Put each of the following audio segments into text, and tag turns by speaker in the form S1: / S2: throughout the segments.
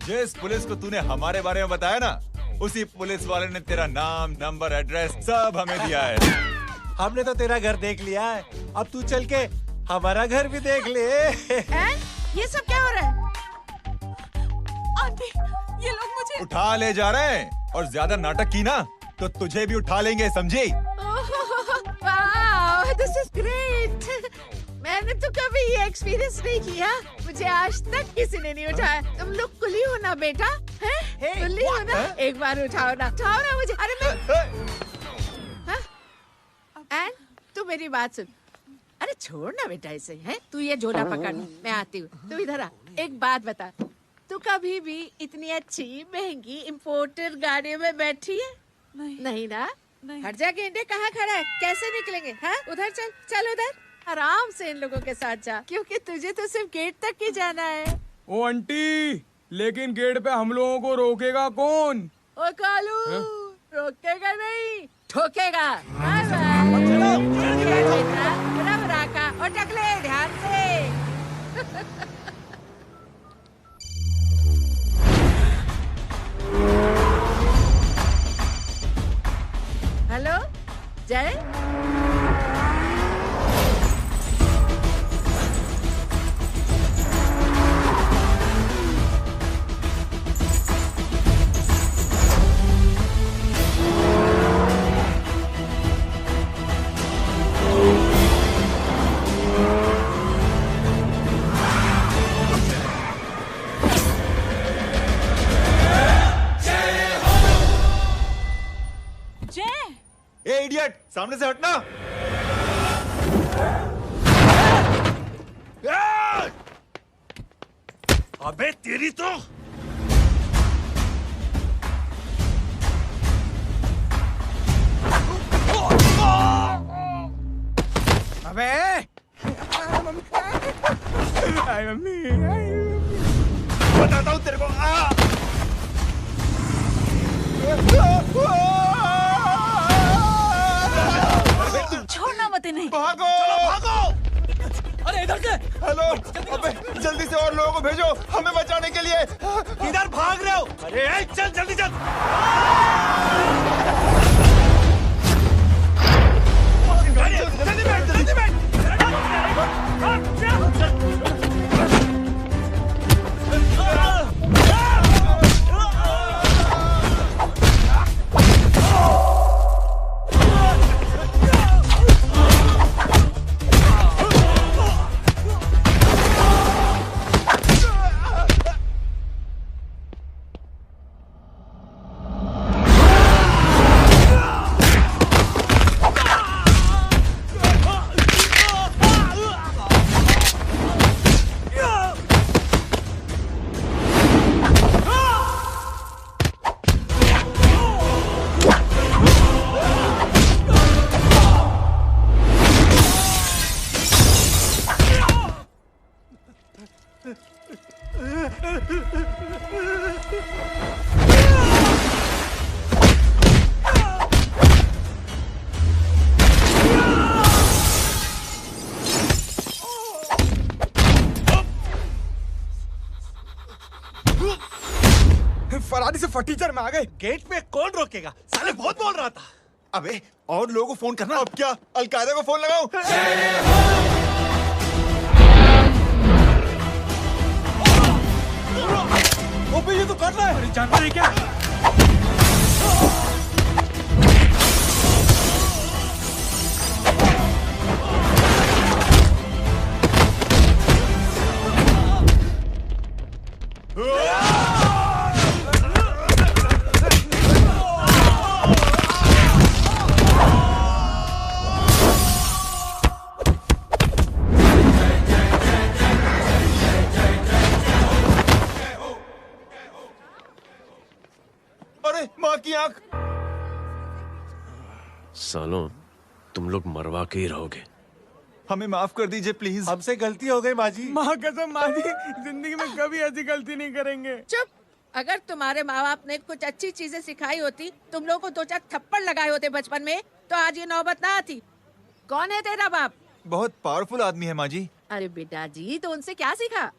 S1: जिस पुलिस को तूने हमारे बारे में बताया ना, उसी पुलिस वाले ने तेरा नाम, नंबर, एड्रेस सब हमें दिया है।
S2: हमने तो तेरा घर देख लिया है, अब तू चल के हमारा घर भी देख ले।
S3: ये सब क्या हो रहा है? आंटी, ये लोग मुझे
S1: उठा ले जा रहे हैं, और ज्यादा नाटक की ना तो तुझे भी उठा लेंगे, समझी?
S3: This is great. मैंने तो कभी ये एक्सपीरियंस नहीं किया, मुझे आज तक किसी ने नहीं उठाया। तुम लोग कुली हो ना बेटा, हैं? कुली हो ना? एक बार उठाओ ना मुझे। अरे मैं एंड तू मेरी बात सुन। अरे छोड़ ना बेटा इसे, हैं? तू ये झोला पकड़, मैं आती हूँ। तू इधर आ, एक बात बता, तू कभी भी इतनी अच्छी महंगी इम्पोर्टेड गाड़ी में बैठी है? नहीं ना? हट जा गेंडे, कहाँ खड़ा है? कैसे निकलेंगे? हाँ, उधर चल उधर, आराम से इन लोगों के साथ जा, क्योंकि तुझे तो सिर्फ गेट तक ही जाना है।
S4: ओ आंटी, लेकिन गेट पे हम लोगों को रोकेगा कौन?
S3: ओ कालू, रोकेगा नहीं, ठोकेगा। का और टकले ध्यान से। हेलो जय,
S1: ए इडियट, सामने से हटना।
S2: अबे तेरी तो
S4: अबे मम्मी
S1: बताता हूँ तेरे को।
S3: छोड़ना मत नहीं।
S1: भागो, भागो।
S4: अरे इधर से।
S1: हेलो, अबे जल्दी से और लोगों को भेजो हमें बचाने के लिए।
S2: किधर भाग रहे हो? अरे चल जल्दी चल। जल्दी बैठ।
S4: फरारी से फटीचर में आ गए।
S2: गेट पे कौन रोकेगा? साले बहुत बोल रहा था।
S1: अबे और लोगों को फोन करना। अब क्या अलकायदा को फोन लगाऊं?
S2: ओबे ये तो कर रहा है। अरे जानता है क्या?
S1: अरे माँ की आंख।
S5: सालों, तुम लोग मरवा के ही रहोगे।
S1: हमें माफ कर दीजिए प्लीज।
S2: हमसे गलती हो गई माजी।
S4: माँ कसम माँ जी, जिंदगी में कभी ऐसी गलती नहीं करेंगे।
S3: चुप। अगर तुम्हारे माँ बाप ने कुछ अच्छी चीजें सिखाई होती, तुम लोगों को 2-4 थप्पड़ लगाए होते बचपन में, तो आज ये नौबत ना आती। कौन है तेरा बाप?
S1: बहुत पावरफुल आदमी है माँ जी।
S3: अरे बेटा जी, तो उनसे क्या सीखा?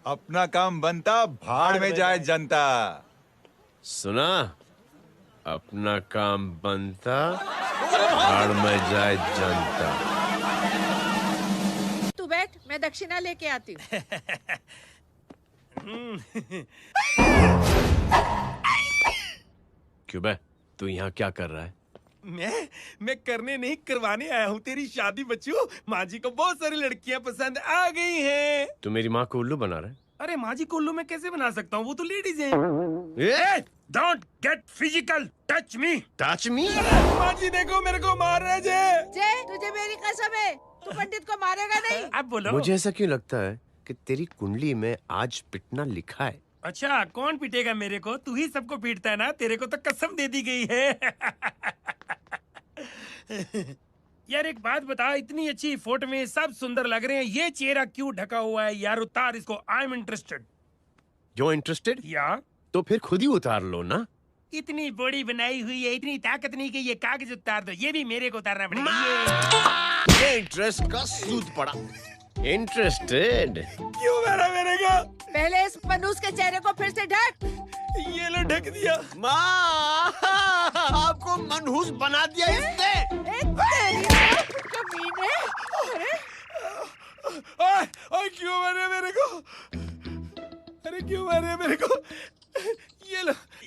S1: अपना काम बनता, भाड़ में जाए जनता।
S5: सुना? अपना काम बनता, भाड़ में जाए जनता।
S3: तू बैठ, मैं दक्षिणा लेके आती हूँ।
S5: क्यों बे, तू यहाँ क्या कर रहा है?
S6: मैं करने नहीं करवाने आया हूँ तेरी शादी बच्चू। माँ जी को बहुत सारी लड़कियाँ पसंद आ गई हैं।
S5: तू मेरी माँ को उल्लू बना रहा है?
S6: अरे माँ जी को उल्लू मैं कैसे बना सकता हूँ, वो तो लेडीज हैं। Don't get physical, touch me.
S5: Touch me?
S6: माँ जी देखो मेरे को मार रहे जय।
S3: जय, तुझे मेरी कसम है, तू पंडित को मारेगा नहीं।
S6: अब बोलो।
S5: मुझे ऐसा क्यों लगता है कि तेरी कुंडली में आज पिटना लिखा है?
S6: अच्छा, कौन पीटेगा मेरे को? तू ही सबको पीटता है ना, तेरे को तो कसम दे दी गई है। यार एक बात बता, इतनी अच्छी फोटो में सब सुंदर लग रहे हैं, ये चेहरा क्यों ढका हुआ है? यार उतार इसको, आई एम इंटरेस्टेड।
S5: जो इंटरेस्टेड?
S6: या
S5: तो फिर खुद ही उतार लो ना।
S6: इतनी बॉडी बनाई हुई है, इतनी ताकत नहीं कि ये कागज उतार दो, ये भी मेरे को उतारना पड़ेगा।
S5: ये इंटरेस्ट का सूद पड़ा। इंटरेस्टेड?
S6: क्यों मारा मेरे को?
S3: पहले इस मनूस के चेहरे को फिर से ढक।
S6: ये लो ढक दिया।
S5: माँ, आपको मनहूस बना दिया इसने।
S3: कमीने।
S6: ओए क्यों मारे मेरे को? अरे क्यों मारे मेरे को?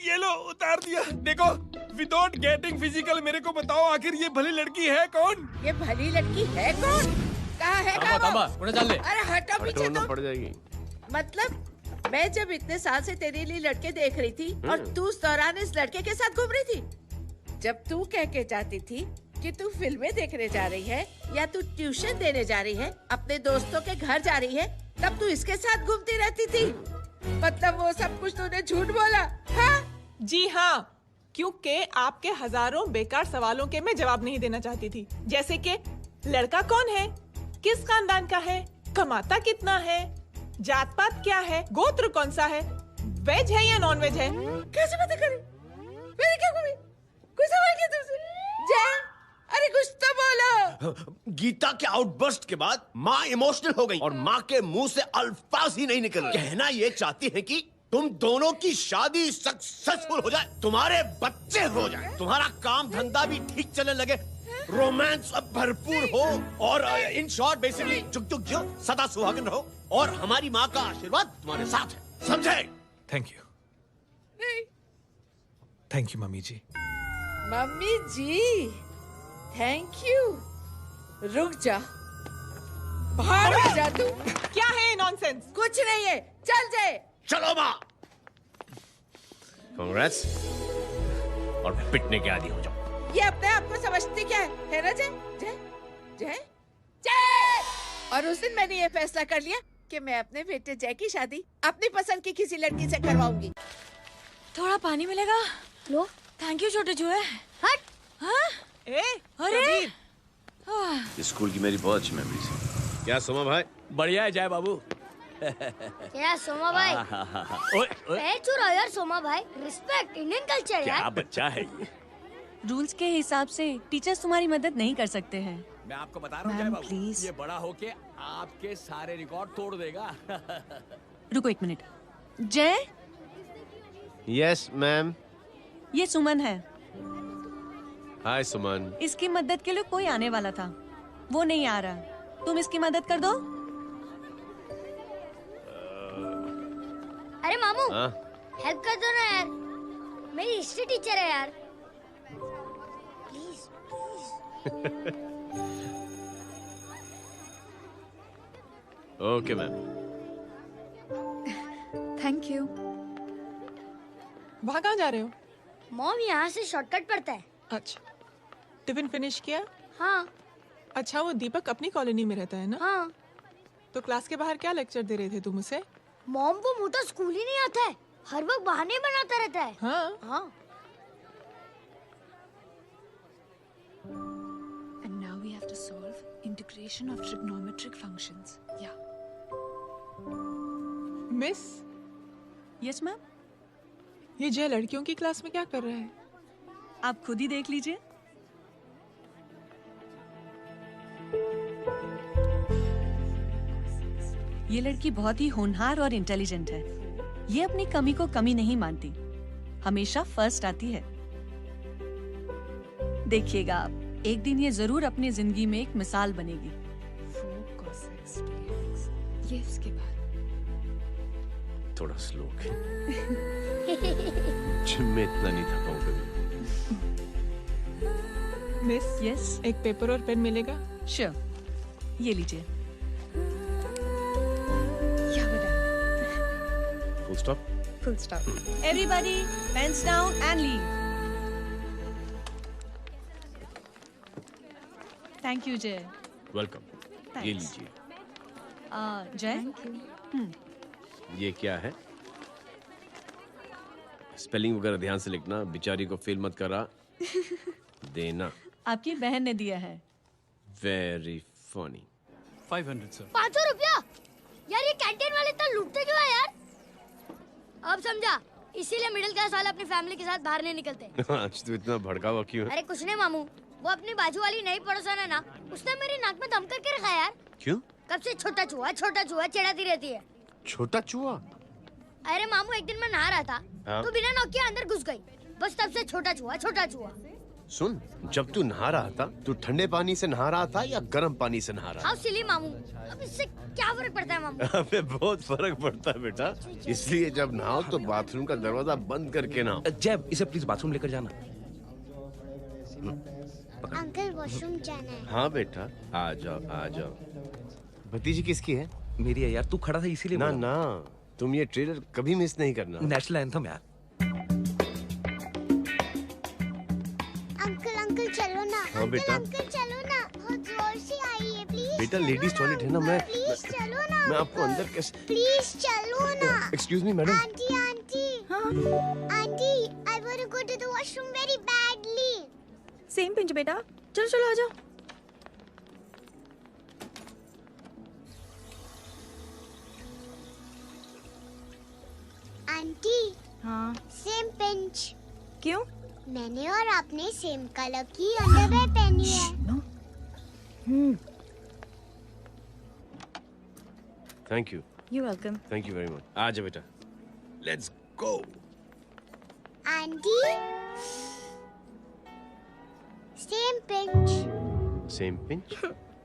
S6: ये लो उतार दिया। देखो, विदाउट गेटिंग फिजिकल मेरे को बताओ, आखिर ये भली लड़की है कौन?
S3: ये भली लड़की है कौन? कहाँ है? अरे हटो पीछे तो।
S5: पड़ जाएगी।
S3: मतलब मैं जब इतने साल से तेरे लिए लड़के देख रही थी और तू उस दौरान इस लड़के के साथ घूम रही थी। जब तू कह के जाती थी कि तू फिल्में देखने जा रही है या तू ट्यूशन देने जा रही है, अपने दोस्तों के घर जा रही है, तब तू इसके साथ घूमती रहती थी। मतलब वो सब कुछ तूने झूठ बोला? हाँ?
S7: जी हाँ, क्योंकि आपके हजारों बेकार सवालों के मैं जवाब नहीं देना चाहती थी। जैसे कि लड़का कौन है, किस खानदान का है, कमाता कितना है, जात पात क्या है, गोत्र कौन सा है, वेज है या नॉन वेज है।
S3: कैसे पता करी? मैंने क्या कभी कोई सवाल किया तुमसे? जय, अरे कुछ तो बोलो।
S5: गीता के आउटबर्स्ट के बाद माँ इमोशनल हो गई और माँ के मुंह से अल्फाज ही नहीं निकल रहे। कहना ये चाहती है कि तुम दोनों की शादी सक्सेसफुल हो जाए, तुम्हारे बच्चे हो जाए, तुम्हारा काम धंधा भी ठीक चलने लगे, रोमांस अब भरपूर हो और इन शॉर्ट बेसिकली जुग जुग जियो, सदा सुहागन रहो और हमारी माँ का आशीर्वाद तुम्हारे साथ है। समझे?
S2: Thank you. Thank you mummy ji.
S3: Mummy ji, thank you. रुक जा, बाहर आ जा तू।
S7: क्या है नॉनसेंस?
S3: कुछ नहीं है, चल जाए।
S5: चलो माँ। कांग्रेस। और पिटने के आदी हो जाओ।
S3: ये अपने आप को समझती क्या है ना जय? जय जय जय। और उस दिन मैंने ये फैसला कर लिया कि मैं अपने बेटे जय की शादी अपनी पसंद की किसी लड़की से करवाऊंगी।
S8: थोड़ा पानी मिलेगा? लो। थैंक यू छोटे जुए। हट। हाँ? अरे
S5: स्कूल की मेरी बहुत अच्छी मेमोरीज है। क्या सोमा भाई?
S9: बढ़िया है जय बाबू।
S10: क्या सोमा भाई? पैर छुड़ा यार सोमा भाई, रिस्पेक्ट इंडियन कल्चर यार।
S9: क्या बच्चा है ये?
S8: रूल्स के हिसाब से टीचर्स तुम्हारी मदद नहीं कर सकते हैं।
S9: मैं आपको बता रहा हूँ जय बाबू, ये बड़ा होके आपके सारे रिकॉर्ड तोड़ देगा।
S8: रुको एक मिनट। जय।
S5: Yes ma'am.
S8: ये सुमन है।
S5: हाय सुमन।
S8: इसकी मदद के लिए कोई आने वाला था, वो नहीं आ रहा। तुम इसकी मदद कर दो।
S10: अरे मामू, हेल्प कर दो ना यार, मेरी हिस्ट्री टीचर है यार, please.
S5: Okay ma'am.
S8: Thank you.
S7: वहाँ कहाँ जा रहे हो?
S10: मॉम यहाँ से शॉर्टकट पड़ता है।
S7: अच्छा, टिफिन फिनिश किया?
S10: हाँ।
S7: अच्छा, वो दीपक अपनी कॉलोनी में रहता है ना?
S10: हाँ।
S7: तो क्लास के बाहर क्या लेक्चर दे रहे थे तुम उसे?
S10: मॉम को मुंह तो स्कूल ही नहीं आता है, हर वक्त बहाने बनाता रहता है।
S7: हाँ।
S10: हाँ।
S8: And now we have to solve integration of trigonometric functions. Yeah.
S7: Miss.
S8: Yes ma'am.
S7: ये जय लड़कियों की क्लास में क्या कर रहा है?
S8: आप खुद ही देख लीजिए।
S11: ये लड़की बहुत ही होनहार और इंटेलिजेंट है। ये अपनी कमी को कमी नहीं मानती, हमेशा फर्स्ट आती है। देखिएगा आप, एक दिन ये जरूर अपनी जिंदगी में एक मिसाल बनेगी।
S8: ये उसके बाद
S5: थोड़ा स्लो है। जिम में इतना नहीं थका हूं कभी।
S7: मिस,
S11: यस,
S7: एक पेपर और पेन मिलेगा?
S11: श्योर, ये लीजिए।
S5: Full stop.
S8: Full stop.
S11: Everybody pens down and leave. Thank you Jay.
S5: Welcome. ये लीजिए।
S11: जय,
S5: ये क्या है? स्पेलिंग वगैरह ध्यान से लिखना, बिचारी को फेल मत करा देना।
S11: आपकी बहन ने दिया है।
S5: Very funny.
S6: 500 सर।
S10: 500 रुपया? यार ये कैंटीन वाले इतना लूटते क्यों है यार? अब समझा, इसीलिए मिडिल क्लास वाले अपनी फैमिली के साथ बाहर नहीं निकलते।
S5: आज तो इतना भड़का हुआ क्यों है?
S10: अरे कुछ नहीं मामू, वो अपनी बाजू वाली नई पड़ोसन है ना, उसने मेरी नाक में दम करके रखा यार।
S5: क्यों?
S10: कब से छोटा चूहा चिढ़ाती रहती है।
S5: छोटा चूहा?
S10: अरे मामू, एक दिन मैं नहा रहा था,
S5: हाँ?
S10: तो बिना नॉक के अंदर घुस गई, बस तब से छोटा चूहा।
S5: सुन, जब तू नहा रहा था, तू ठंडे पानी से नहा रहा था या गर्म पानी से नहा रहा
S10: हाउ सिली मामू, अब इससे क्या फर्क पड़ता है मामू?
S5: अबे बहुत फर्क पड़ता है बेटा, इसलिए जब नहाओ तो बाथरूम का दरवाजा बंद करके नहाओ।
S9: जय, इसे प्लीज बाथरूम लेकर जाना।
S10: अंकल वॉशरूम जाना है।
S5: हाँ बेटा, आ जाओ आ जाओ। भतीजी किसकी है?
S9: मेरी है यार, तू खड़ा था इसीलिए
S5: ना
S9: बोला।
S5: ना, तुम ये ट्रेलर कभी मिस नहीं करना।
S9: नेशनल एंथम यार।
S10: अंकल चलो ना।
S5: हाँ बेटा।
S10: अंकल चलो ना, बहुत जोर से आई है, प्लीज।
S5: बेटा लेडीज टॉयलेट है ना, मैं
S10: चलो ना।
S5: मैं आपको अंदर कैसे?
S10: प्लीज चलो ना।
S5: Excuse me madam.
S10: Aunty I want to go to the washroom very badly.
S8: Same pinch बेटा, चलो आ जाओ।
S10: आंटी।
S8: हाँ।
S10: Same pinch.
S8: क्यों?
S10: मैंने और आपने सेम कलर की अंडरवेयर पहनी है।
S5: Thank you.
S8: You welcome.
S5: Thank you very much. आ जा बेटा, let's go.
S10: Aunty. Same pinch.
S5: Same pinch?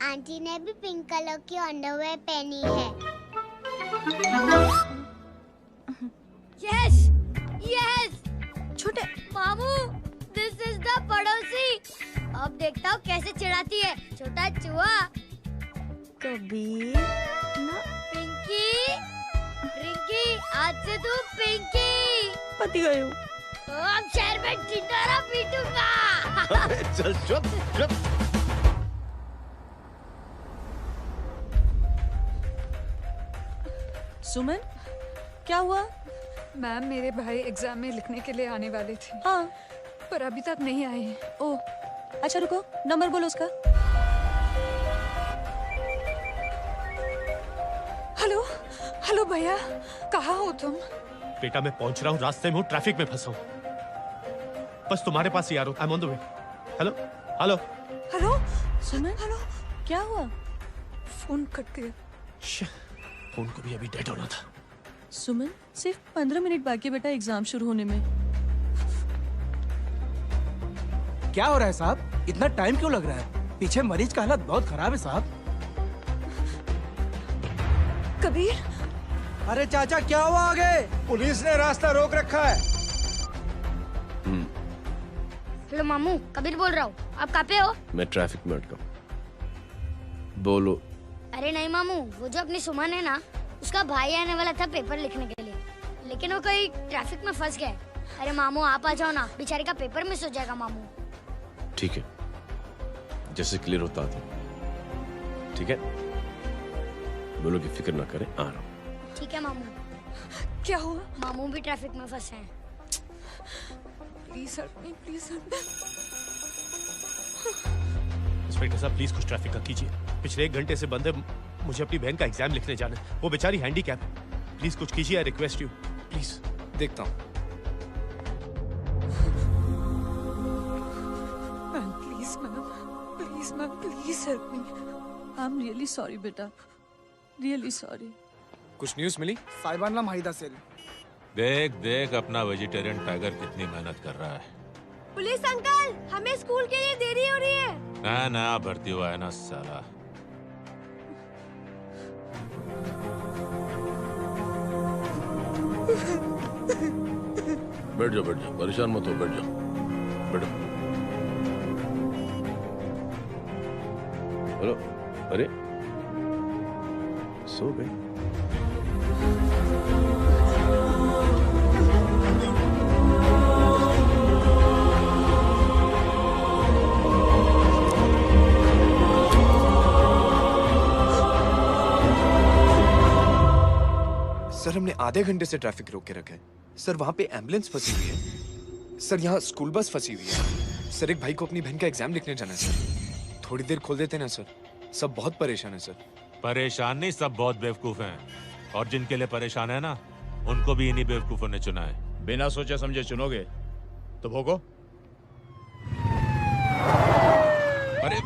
S10: Aunty ने भी पिंक कलर की अंडरवेयर पहनी है। Yes yes.
S8: छोटे
S10: मामू, दिस इज द पड़ोसी। अब देखता हूँ कैसे चिढ़ाती है छोटा चूहा।
S8: कबीर ना।
S10: पिंकी, रिंकी, आज से तू पिंकी।
S8: पति गई हूँ।
S10: तो अब शहर में टिंडोरा पीटूंगा।
S5: चल चुप चुप।
S11: सुमन, क्या हुआ?
S12: मैम, मेरे भाई एग्जाम में लिखने के लिए आने वाले थे।
S11: हाँ,
S12: पर अभी तक नहीं आए हैं।
S11: ओह, अच्छा रुको, नंबर बोलो उसका।
S12: हेलो भैया, कहाँ हो तुम?
S13: बेटा मैं पहुंच रहा हूँ, रास्ते में हूँ, ट्रैफिक में फंसा हूँ, बस तुम्हारे पास ही आ रहा हूँ। I am on the way. Hello hello
S12: hello
S11: Suman,
S12: hello,
S11: क्या हुआ?
S12: फोन कट गया।
S13: फोन को भी अभी डेड होना था।
S11: सुमन, सिर्फ 15 मिनट बाकी बेटा एग्जाम शुरू होने में।
S6: क्या हो रहा है साहब? इतना टाइम क्यों लग रहा है? पीछे मरीज का हालत बहुत खराब है साहब।
S12: कबीर।
S2: अरे चाचा क्या हुआ आगे? पुलिस ने रास्ता रोक रखा है।
S10: हेलो मामू, कबीर बोल रहा हूँ। आप कहाँ पे हो?
S5: मैं ट्रैफिक में अटका। बोलो।
S10: अरे नहीं मामू, वो जो अपनी सुमन है ना, उसका भाई आने वाला था पेपर लिखने के लिए, लेकिन वो कहीं ट्रैफिक में फंस गया। अरे मामू आप आ जाओ ना, बेचारे का पेपर मिस हो जाएगा मामू।
S5: ठीक है, जैसे क्लियर होता था। ठीक है, बोलो कि फिक्र ना करें, आ रहा हूँ।
S10: ठीक है मामू।
S12: क्या हुआ?
S10: मामू भी ट्रैफिक में फंसे हैं।
S12: Please help me, please help.
S13: Inspector साहब प्लीज कुछ ट्रैफिक का कीजिए। पिछले 1 घंटे से बंद है, मुझे अपनी बहन का एग्जाम लिखने जाना है। वो बेचारी हैंडीकैप है। प्लीज कुछ कीजिए, आई रिक्वेस्ट यू प्लीज।
S6: देखता हूँ।
S12: Ma'am please ma'am, please help me.
S11: I am really sorry बेटा, रियली सॉरी।
S14: कुछ न्यूज़ मिली?
S4: साहिबाना माहिदा सेल।
S13: देख देख अपना वेजिटेरियन टाइगर कितनी मेहनत कर रहा है।
S8: पुलिस अंकल, हमें स्कूल के लिए देरी हो रही है।
S13: नया नया भर्ती हुआ है ना साला।
S15: बैठ जाओ, परेशान मत हो, बैठ जाओ, बैठो। हेलो, अरे सो गए?
S14: सर, हमने आधे घंटे से ट्रैफिक रोक के रखा है। सर, वहाँ पे एम्बुलेंस फंसी हुई है। सर, यहाँ स्कूल बस फंसी हुई है। सर, एक भाई को अपनी बहन का एग्जाम लिखने जाना है सर। थोड़ी देर खोल देते ना सर। सब बहुत परेशान है सर।
S13: परेशान नहीं, सब बहुत बेवकूफ हैं। और जिनके लिए परेशान है ना, उनको भी इन्हीं बेवकूफों ने चुना है।
S1: बिना सोचे समझे चुनोगे तो भोगो।
S13: अरे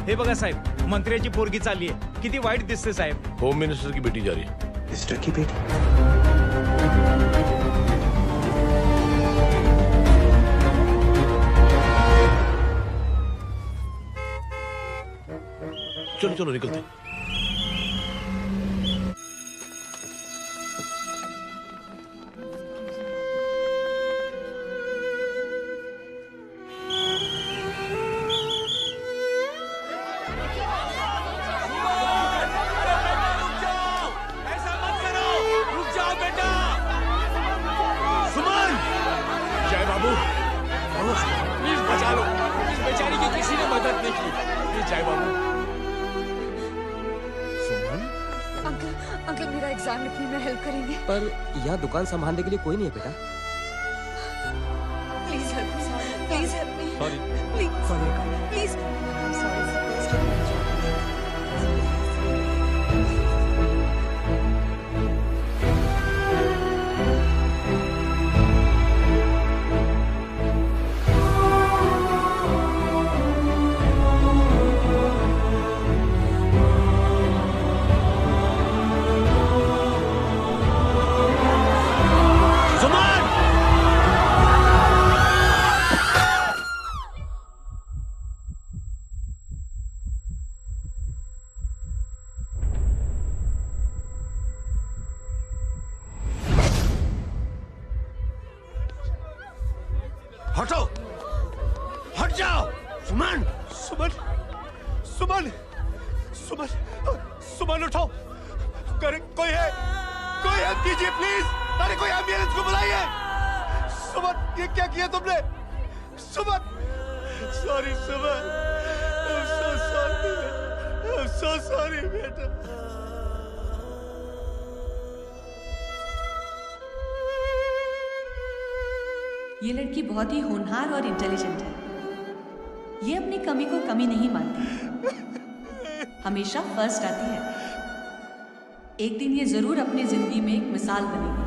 S2: हे बघा साहेब, मंत्र्याची पोरगी चालली आहे. किती वाईट दिसते साहेब.
S15: होम मिनिस्टर की बेटी जा रही है।
S14: मिनिस्टर की बेटी?
S15: चलो चलो निकलते।
S12: अंकल मेरा एग्जाम लिखने में हेल्प करेंगे?
S16: पर यहाँ दुकान संभालने के लिए कोई नहीं है बेटा।
S12: Please help me, please help me.
S16: Sorry,
S12: please
S16: sorry,
S12: please.
S5: हटो, हट जाओ। सुमन,
S14: सुमन, सुमन, सुमन, सुमन उठो। करे कोई है? कोई हेल्प कीजिए प्लीज। अरे कोई एम्बुलेंस को बुलाइए। सुमन, ये क्या किया तुमने? Suman, sorry Suman, I'm so sorry, I'm so sorry बेटा।
S11: ये लड़की बहुत ही होनहार और इंटेलिजेंट है। ये अपनी कमी को कमी नहीं मानती, हमेशा फर्स्ट आती है। एक दिन ये जरूर अपनी जिंदगी में एक मिसाल बनेगी।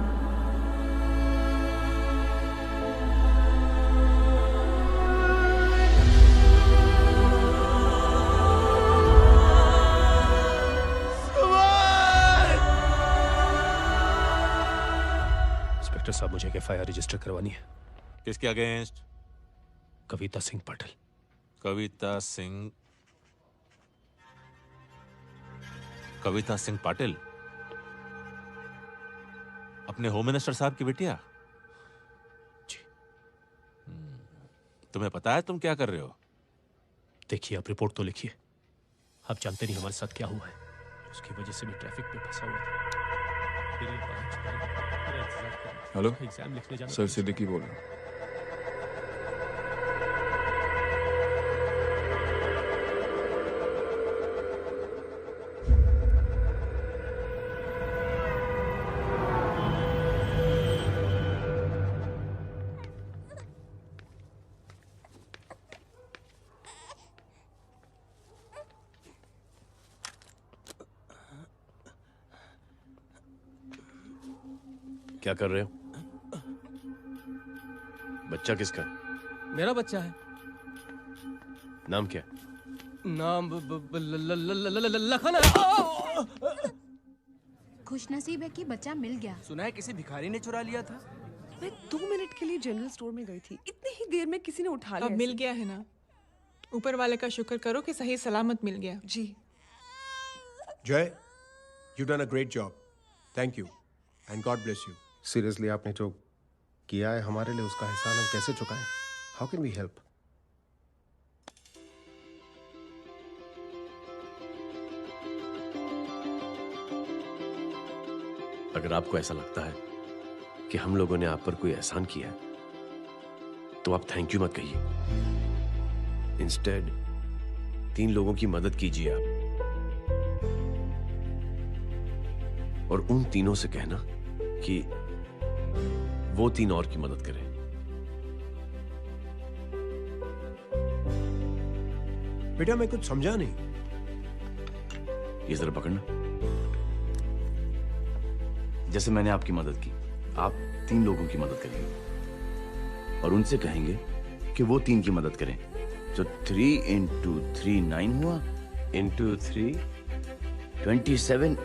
S13: इंस्पेक्टर साहब, मुझे एफआईआर रजिस्टर करवानी है।
S1: किसके अगेंस्ट?
S13: कविता सिंह पाटिल।
S1: कविता सिंह पाटिल? अपने होम मिनिस्टर साहब की बिटिया?
S13: जी।
S1: तुम्हें पता है तुम क्या कर रहे हो?
S13: देखिए, आप रिपोर्ट तो लिखिए। आप जानते नहीं हमारे साथ क्या हुआ है। उसकी वजह से भी ट्रैफिक पे फंसा हुआ था। फिर ये
S6: हेलो
S13: एग्जाम लिखने जाना।
S6: सर, सिद्दीकी बोल रहा हूँ।
S15: क्या कर रहे हो? बच्चा किसका?
S16: मेरा बच्चा है।
S15: नाम क्या?
S16: नाम लखन है।
S17: खुशनसीब है कि बच्चा मिल गया।
S16: सुना है किसी भिखारी ने चुरा लिया था।
S18: मैं 2 मिनट के लिए जनरल स्टोर में गई थी, इतनी ही देर में किसी ने उठा लिया।
S7: अब मिल गया है ना, ऊपर वाले का शुक्र करो कि सही सलामत मिल गया।
S18: जी
S19: जय, you done a great job, thank you and God bless you.
S20: Seriously आपने जो किया है हमारे लिए, उसका एहसान हम कैसे चुकाएं? How can we help?
S15: अगर आपको ऐसा लगता है कि हम लोगों ने आप पर कोई एहसान किया है तो आप थैंक यू मत कहिए। इंस्टेड 3 लोगों की मदद कीजिए आप, और उन तीनों से कहना कि वो 3 और की मदद करें।
S19: बेटा मैं कुछ समझा नहीं।
S15: ये जरा पकड़ना। जैसे मैंने आपकी मदद की, आप 3 लोगों की मदद करेंगे और उनसे कहेंगे कि वो 3 की मदद करें। तो 3 into 3 9 हुआ, into 3 27,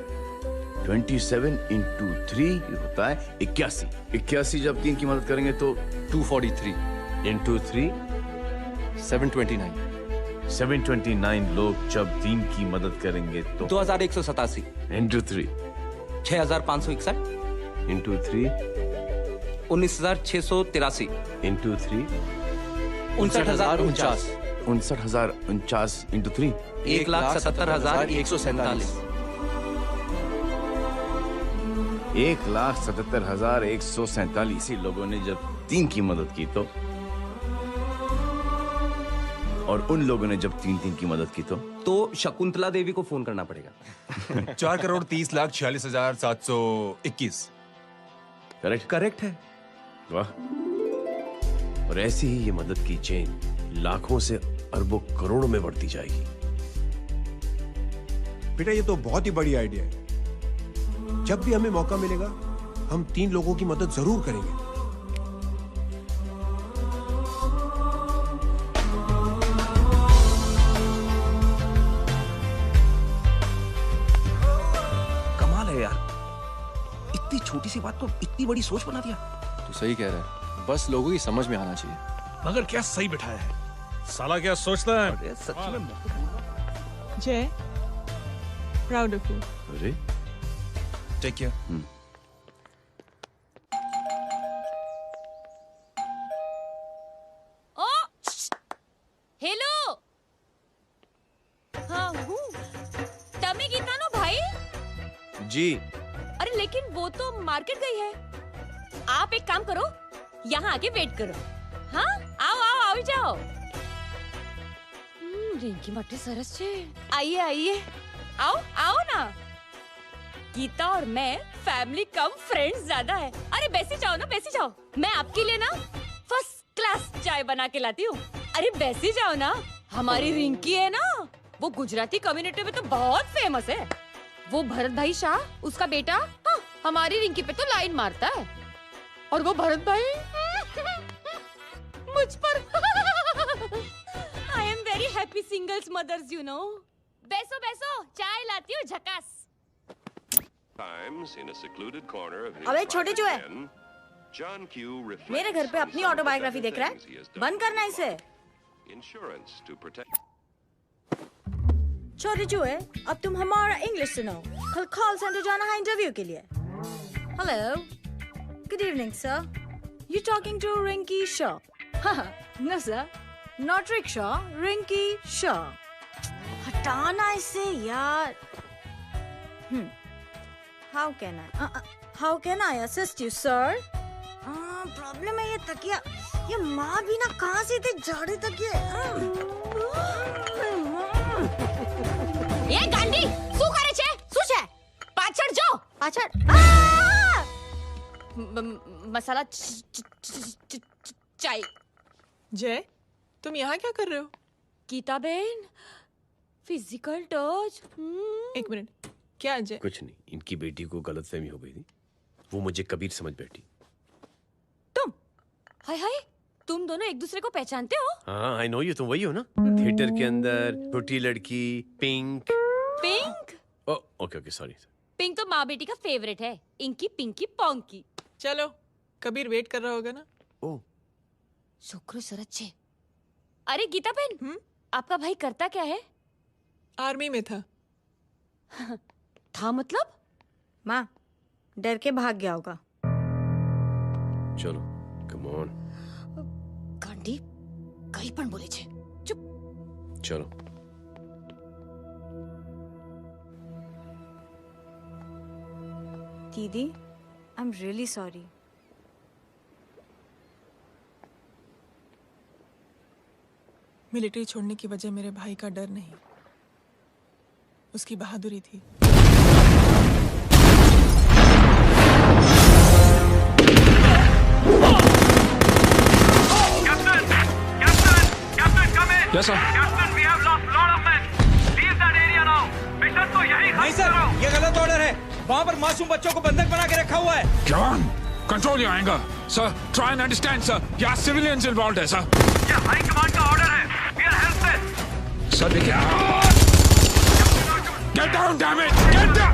S15: 27 into 3 होता है 81। 81 जब 3 की मदद करेंगे तो 243 into 3
S16: 729।
S15: 729 लोग जब 3 की मदद करेंगे तो
S16: 2187
S15: into 3
S16: 6561
S15: into 3
S16: 19683
S15: into 3
S16: 59049
S15: 59049 into 3
S16: 1,77,147
S15: 1,77,147 लोगों ने जब 3 की मदद की तो, और उन लोगों ने जब 3 की मदद की तो
S16: शकुंतला देवी को फोन करना पड़ेगा।
S1: 4,30,46,721।
S15: करेक्ट है। वाह। और ऐसी ही ये मदद की चेन लाखों से अरबों करोड़ों में बढ़ती जाएगी।
S19: बेटा ये तो बहुत ही बड़ी आइडिया है। जब भी हमें मौका मिलेगा हम 3 लोगों की मदद जरूर करेंगे।
S16: इतनी छोटी सी बात को इतनी बड़ी सोच बना दिया।
S21: तू सही कह रहा है, बस लोगों की समझ में आना चाहिए।
S6: मगर क्या सही बिठाया है, साला क्या सोचता है।
S16: सच में
S7: जय, प्राउड ऑफ यू।
S15: अरे
S1: टेक केयर।
S8: ओ हेलो, हाँ हूँ तमी गीता नो भाई
S15: जी।
S8: अरे लेकिन वो तो मार्केट गई है। आप एक काम करो, यहाँ आके वेट करो। हाँ आओ आओ आओ जाओ। रिंकी माटी सरस छे। आइए आइए, आओ आओ ना। गीता और मैं फैमिली कम फ्रेंड्स ज्यादा है। अरे बैसी जाओ ना, बैसी जाओ। मैं आपके लिए ना फर्स्ट क्लास चाय बना के लाती हूँ। अरे बैसी जाओ ना। हमारी रिंकी है ना, वो गुजराती कम्युनिटी में तो बहुत फेमस है। वो भरत भाई शाह, उसका बेटा, हाँ, हमारी रिंकी पे तो लाइन मारता है। और वो भरत भाई मुझ पर I am very happy singles mothers you know. बैसो बैसो, चाय लाती हूँ झकास।
S22: अबे छोटे चूहे, मेरे घर पे अपनी ऑटोबायोग्राफी देख रहा है? बंद करना इसे। छोटे चूहे, अब तुम हमारा इंग्लिश सुनो। कल कॉल सेंटर जाना है इंटरव्यू के लिए। Hello, good evening sir. You talking to Rinki Shaw? No sir, not rickshaw, Rinki Shaw. हटाना इसे यार। How can I assist you sir? Problem है ये तकिया, ये माँ भी ना कहाँ से इतने जाड़े तकिए।
S8: ये गांडी શું કરે છે? શું છે? પાછળ જો, પાછળ। मसाला चाय।
S7: जय, तुम यहाँ क्या कर रहे हो?
S8: गीता बहन, फिजिकल टच।
S7: एक मिनट, क्या जय?
S15: कुछ नहीं, इनकी बेटी को गलतफहमी हो गई थी,
S5: वो मुझे कबीर समझ बैठी।
S8: हाय हाय, तुम दोनों एक दूसरे को पहचानते हो?
S5: हाँ, आई नो यू, तुम वही हो ना? थिएटर के अंदर छोटी लड़की pink.
S8: Pink?
S5: Okay okay, sorry.
S8: Pink तो माँ बेटी का फेवरेट है। Inky pinky ponky.
S7: चलो, कबीर वेट कर रहा होगा ना?
S5: ओ
S8: शुक्र सरच्चे। अरे गीता बहन, आपका भाई करता क्या है?
S7: आर्मी में था।
S8: था मतलब?
S22: माँ, डर के भाग गया होगा।
S5: चलो, कम ऑन।
S8: गांडी कहीं पण बोले छे। चुप।
S5: चलो।
S22: दीदी, I am really sorry.
S7: Military छोड़ने की वजह मेरे भाई का डर नहीं, उसकी बहादुरी थी।
S3: Yes, sir. Captain, we have lost lot of men. Leave that area now. Mission तो यही खत्म
S4: नहीं सर, ये गलत ऑर्डर है। वहाँ पर मासूम बच्चों को बंधक बना के रखा हुआ है।
S3: John, control your anger. Sir, try and understand, sir. यहाँ civilians involved है, sir. ये हाई कमांड का ऑर्डर है। We are helpless. Sir, देखिए। Get down, damn it! Get down!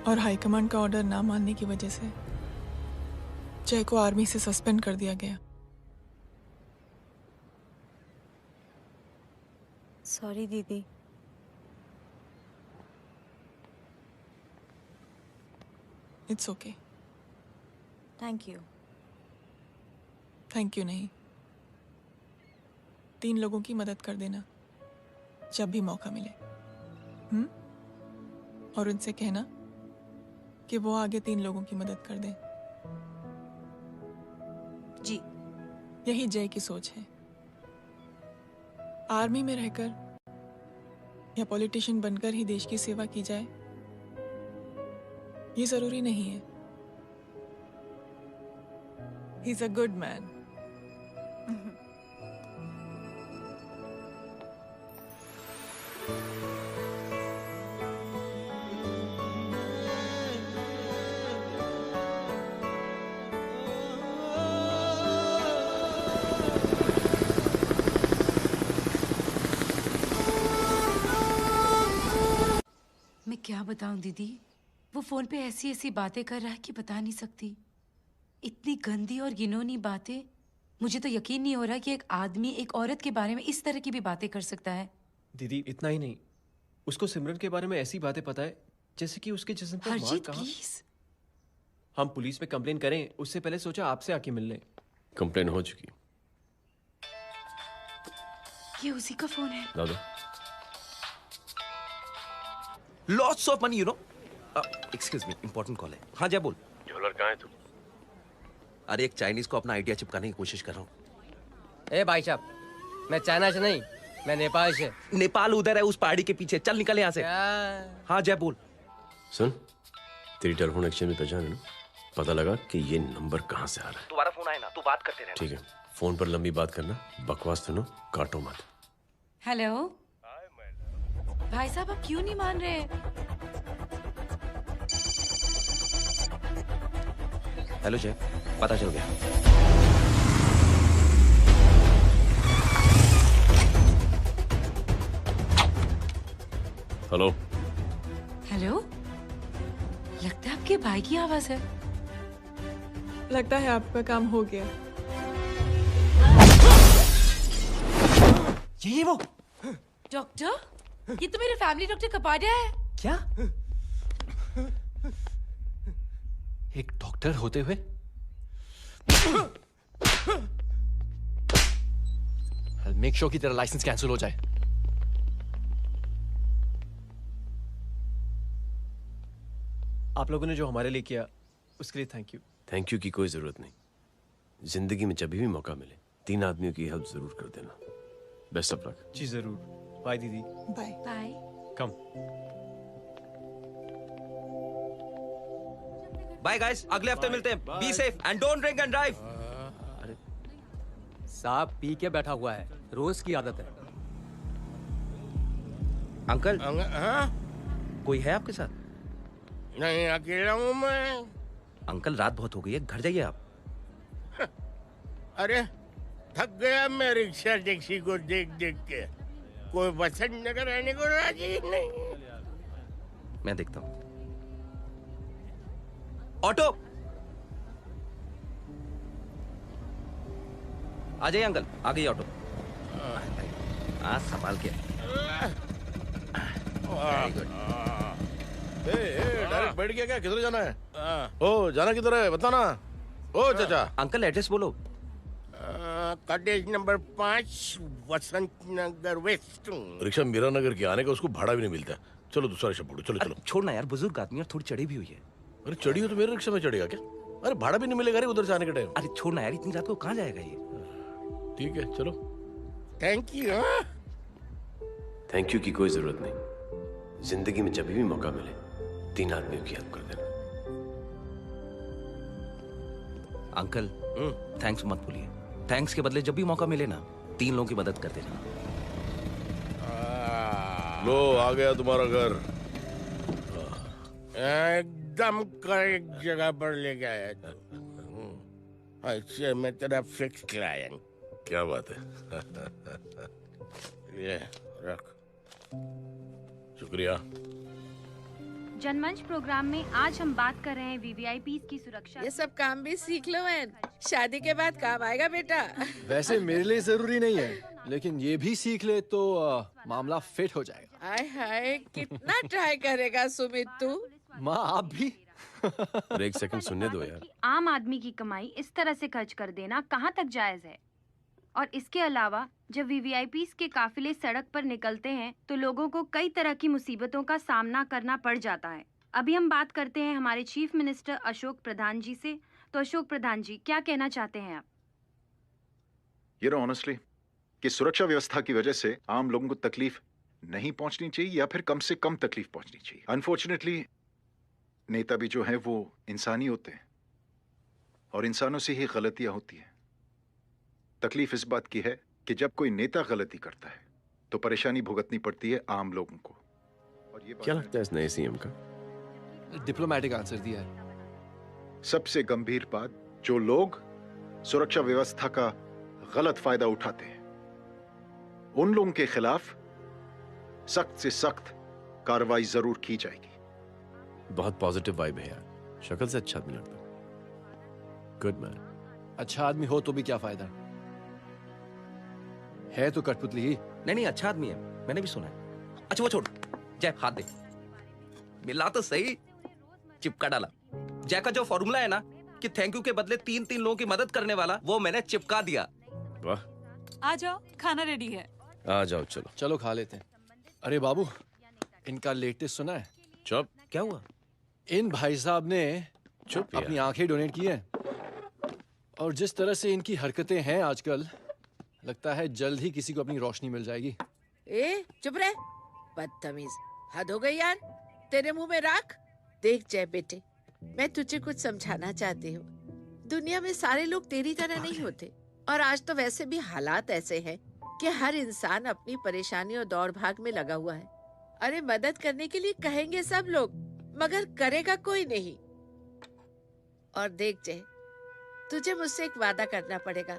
S7: और हाईकमांड का ऑर्डर ना मानने की वजह से जय को आर्मी से सस्पेंड कर दिया गया।
S22: सॉरी दीदी।
S7: It's okay.
S22: Thank you.
S7: Thank you नहीं, 3 लोगों की मदद कर देना जब भी मौका मिले। और उनसे कहना कि वो आगे 3 लोगों की मदद कर दें।
S22: जी।
S7: यही जय की सोच है। आर्मी में रहकर या पॉलिटिशियन बनकर ही देश की सेवा की जाए, ये जरूरी नहीं है। He is a good man.
S9: मैं क्या बताऊं दीदी, वो फोन पे ऐसी ऐसी बातें कर रहा है कि बता नहीं सकती। इतनी गंदी और घिनौनी बातें मुझे तो यकीन नहीं हो रहा कि एक आदमी एक औरत के बारे में इस तरह की भी बातें कर सकता है।
S21: दीदी इतना ही नहीं, उसको सिमरन के बारे में ऐसी बातें पता है जैसे कि उसके जिस्म पर मार
S9: हरजीत
S21: कहाँ।
S9: प्लीज।
S21: हम पुलिस में कंप्लेन करें उससे पहले सोचा आपसे आके मिल लें।
S13: कंप्लेन हो चुकी।
S9: ये उसी का फोन है।
S13: दादा
S16: lots of money, you know. Excuse me, important call है। हाँ जय बोल।
S13: ज्वेलर कहाँ है तू?
S16: अरे एक चाइनीज को अपना आइडिया चिपकाने की कोशिश कर रहा हूँ।
S2: ए भाई साहब, मैं चाइना से नहीं, मैं नेपाल से।
S16: नेपाल उधर है उस पहाड़ी के पीछे, चल निकल यहाँ से। हाँ जय बोल।
S13: सुन, तेरी टेलीफोन एक्सचेंज में पहचान है ना? पता लगा कि ये नंबर कहाँ से आ रहा है।
S16: तुम्हारा फोन आए ना, तू बात करते रहे।
S13: ठीक है, फोन पर लंबी बात करना, बकवास सुनो, काटो मत।
S9: हेलो भाई साहब, आप क्यों नहीं मान रहे?
S16: हेलो जय, पता चल गया।
S13: हेलो
S9: हेलो, लगता है आपके भाई की आवाज है।
S7: लगता है आपका काम हो गया।
S16: ये वो
S9: डॉक्टर, ये तो मेरे फैमिली डॉक्टर कपाडिया है।
S16: क्या?
S21: एक डॉक्टर होते हुए मेक श्योर कि तेरा लाइसेंस कैंसिल हो जाए। आप लोगों ने जो हमारे लिए किया उसके लिए थैंक यू।
S13: थैंक यू की कोई जरूरत नहीं। जिंदगी में जब भी मौका मिले 3 आदमियों की हेल्प जरूर कर देना। Best of luck.
S21: जी जरूर। बाय दीदी।
S7: Bye
S9: bye.
S21: Come.
S16: Bye guys, अगले हफ्ते मिलते हैं। Be safe and don't drink and drive.
S2: अरे साहब पी के बैठा हुआ है, रोज की आदत है।
S16: अंकल
S5: हाँ?
S16: कोई है आपके साथ?
S5: नहीं, अकेला हूँ मैं।
S16: अंकल रात बहुत हो गई है, घर जाइए आप।
S5: अरे थक गया मैं रिक्शा टैक्सी को देख देख के। कोई वसंत नगर आने को राजी नहीं।
S16: मैं देखता हूँ। ऑटो आ जाइए अंकल, आ गई ऑटो। हाँ संभाल के।
S5: डायरेक्ट बैठ गया क्या? किधर जाना है? ओ जाना किधर है बताना। ओ चाचा।
S16: अंकल एड्रेस बोलो।
S5: कॉटेज नंबर 5 वसंत नगर वेस्ट।
S10: रिक्शा मीरा नगर के आने का उसको भाड़ा भी नहीं मिलता। चलो दूसरा रिक्शा पकड़ो। चलो चलो।
S16: छोड़ना यार, बुजुर्ग आदमी और थोड़ी चढ़ी भी हुई है।
S10: अरे चढ़ी हो तो मेरे रिक्शा में चढ़ेगा क्या? अरे भाड़ा भी नहीं मिलेगा रे उधर से आने के टाइम।
S16: अरे छोड़ना यार, इतनी रात को कहाँ जाएगा ये?
S10: ठीक है चलो।
S5: Thank you.
S13: थैंक यू की कोई जरूरत नहीं। जिंदगी में जब भी मौका मिले 3 आदमियों की हेल्प कर देना।
S16: अंकल थैंक्स मत भूलिए। थैंक्स के बदले जब भी मौका मिले ना 3 लोगों की मदद कर देना।
S10: लो आ गया तुम्हारा घर।
S5: एकदम करेक्ट जगह पर ले गया तू। ऐसे मैं तेरा फिक्स क्लाइंट।
S10: क्या बात है।
S5: ये रख।
S10: शुक्रिया।
S23: जनमंच प्रोग्राम में आज हम बात कर रहे हैं वीवीआईपी की सुरक्षा।
S7: ये सब काम भी सीख लो मैन, शादी के बाद काम आएगा बेटा।
S21: वैसे मेरे लिए जरूरी नहीं है, लेकिन ये भी सीख ले तो मामला फिट हो जाएगा।
S7: हाय हाय, कितना ट्राई करेगा सुमित तू?
S21: माँ आप भी।
S13: अरे 1 सेकंड सुनने दो यार।
S23: आम आदमी की कमाई इस तरह से खर्च कर देना कहाँ तक जायज है? और इसके अलावा जब वीवीआईपी के काफिले सड़क पर निकलते हैं तो लोगों को कई तरह की मुसीबतों का सामना करना पड़ जाता है। अभी हम बात करते हैं हमारे चीफ मिनिस्टर अशोक प्रधान जी से। तो अशोक प्रधान जी, क्या कहना चाहते हैं आप?
S24: ये नो ऑनेस्टली कि सुरक्षा व्यवस्था की वजह से आम लोगों को तकलीफ नहीं पहुंचनी चाहिए या फिर कम से कम तकलीफ पहुंचनी चाहिए। अनफॉर्चुनेटली नेता भी जो है वो इंसानी होते हैं और इंसानों से ही गलतियां होती हैं। तकलीफ इस बात की है कि जब कोई नेता गलती करता है तो परेशानी भुगतनी पड़ती है आम लोगों को। और ये
S13: क्या लगता है इस नए सीएम का?
S21: डिप्लोमेटिक आंसर दिया है।
S24: सबसे गंभीर बात, जो लोग सुरक्षा व्यवस्था का गलत फायदा उठाते हैं उन लोगों के खिलाफ सख्त से सख्त कार्रवाई जरूर की जाएगी।
S13: बहुत पॉजिटिव वाइब है यार, शक्ल से अच्छा आदमी लगता है। Good man.
S21: अच्छा आदमी हो तो भी क्या फायदा, है तो कठपुतली ही।
S16: नहीं, अच्छा आदमी है, मैंने भी सुना है। अच्छा वो छोड़, जय हाथ दे। मिला तो सही, चिपका डाला। जय का जो फॉर्मूला है ना कि थैंक यू के बदले 3 लोगों की मदद करने वाला, वो मैंने चिपका दिया।
S21: वाह,
S11: आ जाओ, खाना रेडी है।
S21: आ जाओ, चलो चलो खा लेते हैं। अरे बाबू, इनका लेटेस्ट सुना है?
S10: चुप।
S16: क्या हुआ?
S21: इन भाई साहब ने
S10: चुप
S21: अपनी आंखें डोनेट की हैं, और जिस तरह से इनकी हरकतें हैं आजकल, लगता है जल्द ही किसी को अपनी रोशनी मिल जाएगी।
S12: ए चुप रह, बदतमीज, हद हो गई यार। तेरे मुंह में राख। देख जय बेटे, मैं तुझे कुछ समझाना चाहती हूँ। दुनिया में सारे लोग तेरी तरह नहीं होते, और आज तो वैसे भी हालात ऐसे हैं कि हर इंसान अपनी परेशानी और दौड़ भाग में लगा हुआ है। अरे मदद करने के लिए कहेंगे सब लोग, मगर करेगा कोई नहीं। और देख जय, तुझे मुझसे एक वादा करना पड़ेगा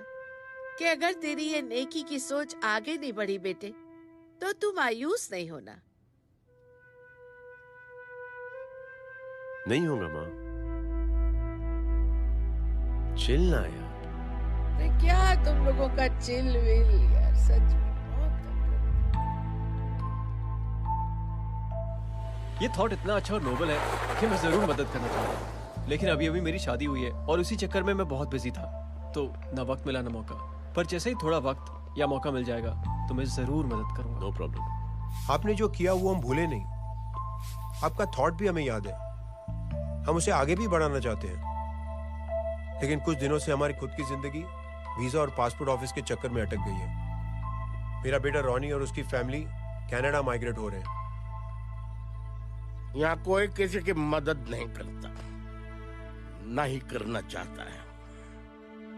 S12: कि अगर तेरी ये नेकी की सोच आगे नहीं बढ़ी बेटे, तो तू मायूस नहीं होना।
S10: नहीं होगा माँ, चिल ना यार।
S12: अरे क्या तुम लोगों का चिल विल यार, सच में
S21: ये थॉट इतना अच्छा और नोबल है कि मैं जरूर मदद करना चाहूंगा, लेकिन अभी अभी मेरी शादी हुई है और उसी चक्कर में मैं बहुत बिजी था, तो ना वक्त मिला ना मौका। पर जैसे ही थोड़ा वक्त या मौका मिल जाएगा तो मैं जरूर मदद करूंगा।
S10: No problem.
S19: आपने जो किया वो हम भूले नहीं, आपका थॉट भी हमें याद है, हम उसे आगे भी बढ़ाना चाहते हैं। लेकिन कुछ दिनों से हमारी खुद की जिंदगी वीजा और पासपोर्ट ऑफिस के चक्कर में अटक गई है। मेरा बेटा रॉनी और उसकी फैमिली कनाडा माइग्रेट हो रहे हैं।
S5: यहाँ कोई किसी की मदद नहीं करता, ना ही करना चाहता है।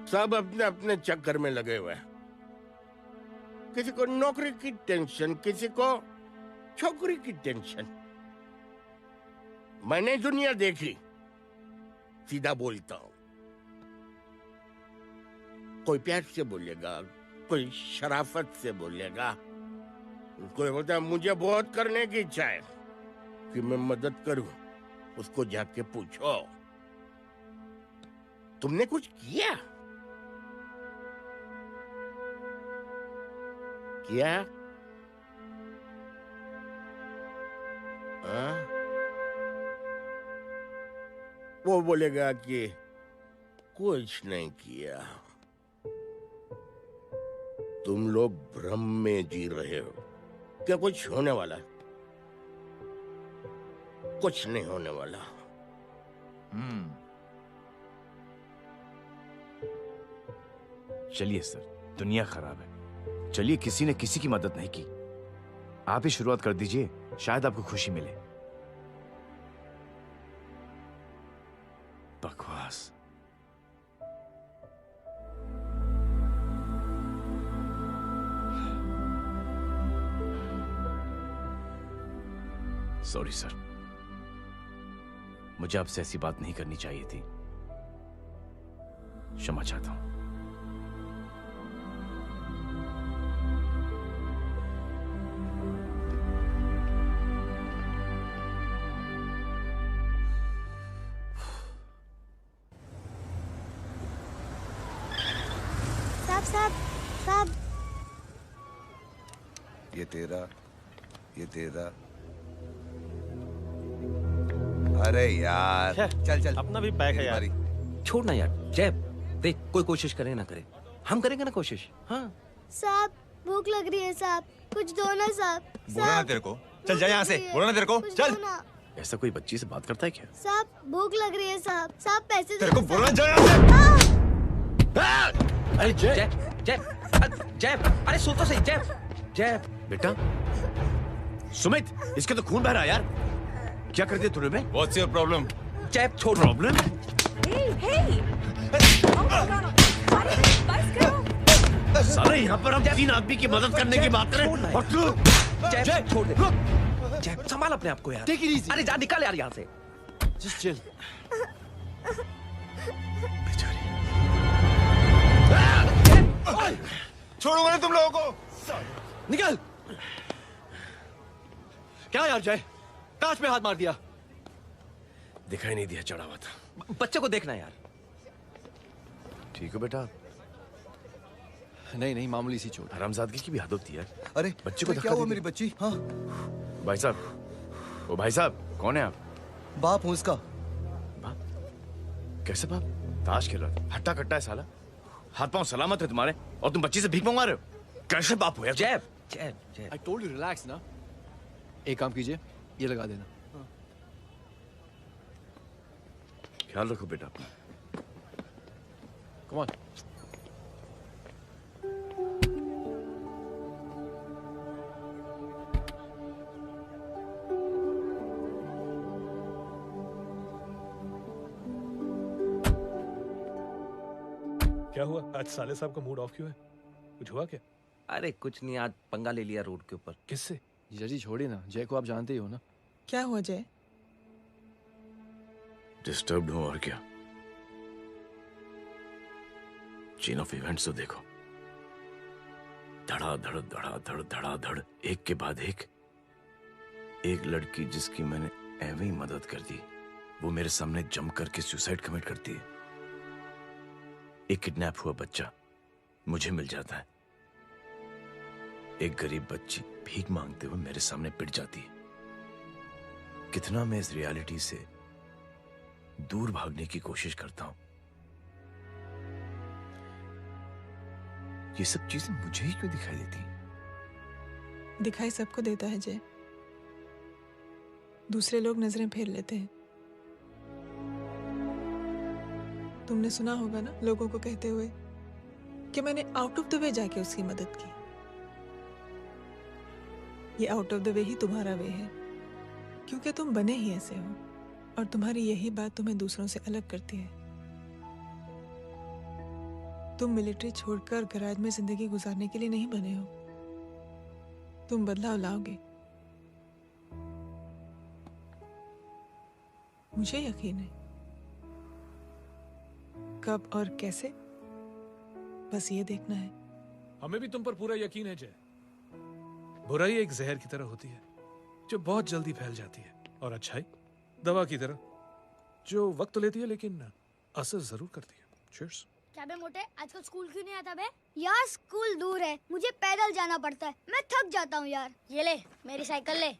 S5: सब अपने अपने चक्कर में लगे हुए हैं। किसी को नौकरी की टेंशन, किसी को छोकरी की टेंशन। मैंने दुनिया देखी, सीधा बोलता हूं। कोई प्यार से बोलेगा, कोई शराफत से बोलेगा, कोई बोलता है मुझे बहुत करने की इच्छा है कि मैं मदद करूं। उसको जाके पूछो, तुमने कुछ किया? किया? वो बोलेगा कि कुछ नहीं किया। तुम लोग भ्रम में जी रहे हो। क्या कुछ होने वाला है? कुछ नहीं होने वाला।
S15: चलिए सर, दुनिया खराब है, चलिए किसी ने किसी की मदद नहीं की, आप ही शुरुआत कर दीजिए, शायद आपको खुशी मिले। बकवास। सॉरी सर, मुझे आपसे ऐसी बात नहीं करनी चाहिए थी, क्षमा चाहता हूं।
S14: साहब,
S17: ये तेरा। अरे यार
S13: चल चल, अपना भी पैक है यार।
S16: छोड़ ना यार जय, देख कोई कोशिश करे ना करे, हम करेंगे ना कोशिश। हाँ
S14: साहब भूख लग रही है साहब, कुछ दो ना साहब।
S1: बोला ना तेरे को, चल जा यहाँ से, बोला ना तेरे को, चल।
S15: ऐसा कोई बच्ची से बात करता है क्या?
S14: साहब भूख लग रही है साहब, साहब पैसे
S1: तेरे को बोला जा यहाँ से।
S16: अरे जय जय, अरे सुन तो सही जय।
S15: बेटा सुमित, इसके तो खून बह रहा है यार, क्या कर दिया तूने?
S1: What's your problem?
S16: जय छोड़।
S15: प्रॉब्लम?
S5: सारे यहाँ पर हम 3 आदमी की मदद करने की बात करें और तू
S16: जय छोड़ दे। जय संभाल अपने आप को यार। अरे जा निकल यार यहाँ से।
S21: Just chill.
S1: छोड़ूंगा नहीं तुम लोगों को।
S21: निकल। क्या यार जय, कांच में हाथ मार दिया।
S10: दिखाई नहीं दिया, चढ़ा हुआ था।
S16: बच्चे को देखना यार।
S15: ठीक है बेटा,
S21: नहीं नहीं, मामूली सी चोट।
S15: हरामजादगी की भी हद होती है।
S17: अरे
S15: बच्चे को
S17: क्या हुआ मेरी बच्ची? हाँ
S15: भाई साहब, ओ भाई साहब, कौन है आप?
S17: बाप हूँ उसका।
S15: बाप? कैसे बाप? ताश खेल रहा था, हट्टा कट्टा है साला। हाथ पांव सलामत है तुम्हारे और तुम बच्ची से भीख मंगवा रहे हो? कैसे बाप हो यार?
S16: जैब।
S21: आई टोल्ड यू रिलैक्स ना। एक काम कीजिए, ये लगा देना।
S15: ख्याल रखो बेटा अपना।
S21: Come on.
S13: क्या हुआ? आज साले साहब का मूड ऑफ क्यों है? कुछ हुआ क्या?
S16: अरे कुछ नहीं, आज पंगा ले लिया रोड के ऊपर।
S13: किससे?
S21: जीजा जी छोड़िए ना, जय को आप जानते ही हो ना।
S7: क्या हुआ जय?
S15: डिस्टर्ब्ड हूं और क्या। चेन ऑफ इवेंट्स तो देखो, धड़ाधड़ धड़ाधड़ धड़ाधड़, एक के बाद एक लड़की जिसकी मैंने एवं ही मदद कर दी, वो मेरे सामने जम करके सुसाइड कमिट करती है। एक किडनैप हुआ बच्चा मुझे मिल जाता है। एक गरीब बच्ची भीख मांगते हुए मेरे सामने पिट जाती है। कितना मैं इस रियलिटी से दूर भागने की कोशिश करता हूं। ये सब चीजें मुझे ही क्यों दिखाई देती?
S7: दिखाई सबको देता है जय, दूसरे लोग नजरें फेर लेते हैं। तुमने सुना होगा ना लोगों को कहते हुए कि मैंने आउट ऑफ द वे जाके उसकी मदद की। ये आउट ऑफ द वे ही तुम्हारा वे है, क्योंकि तुम बने ही ऐसे हो और तुम्हारी यही बात तुम्हें दूसरों से अलग करती है। तुम मिलिट्री छोड़कर गैराज में जिंदगी गुजारने के लिए नहीं बने हो। तुम बदलाव लाओगे, मुझे यकीन है। कब और कैसे, बस ये देखना है।
S13: हमें भी तुम पर पूरा यकीन है जय। बुराई एक जहर की तरह होती है जो बहुत जल्दी फैल जाती है, और अच्छाई दवा की तरह जो वक्त तो लेती है लेकिन असर जरूर करती है। चीयर्स।
S14: क्या बे मोटे, आजकल स्कूल क्यों नहीं आता बे? यार स्कूल दूर है, मुझे पैदल जाना पड़ता है, मैं थक जाता हूँ यार। ये ले मेरी साइकिल ले,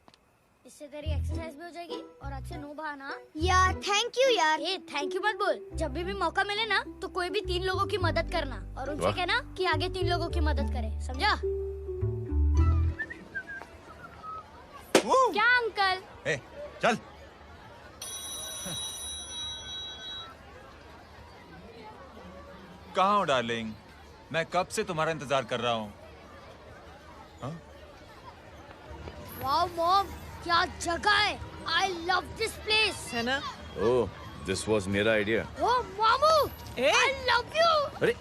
S14: इससे तेरी एक्सरसाइज भी हो जाएगी और अच्छे नो बहाना। यार थैंक यू यार। ए थैंक यू मत बोल, जब भी मौका मिले ना तो कोई भी 3 लोगों की मदद करना और उनसे कहना कि आगे 3 लोगों की मदद करे, समझा? क्या अंकल?
S1: ए, चल। कहाँ हो डार्लिंग? मैं कब से तुम्हारा इंतजार कर रहा हूँ।
S14: वाओ मॉम, क्या जगह है। I love this place.
S7: है ना?
S15: ओह, दिस वाज मेरा आइडिया।
S14: ओह मामू, आई लव यू।
S15: अरे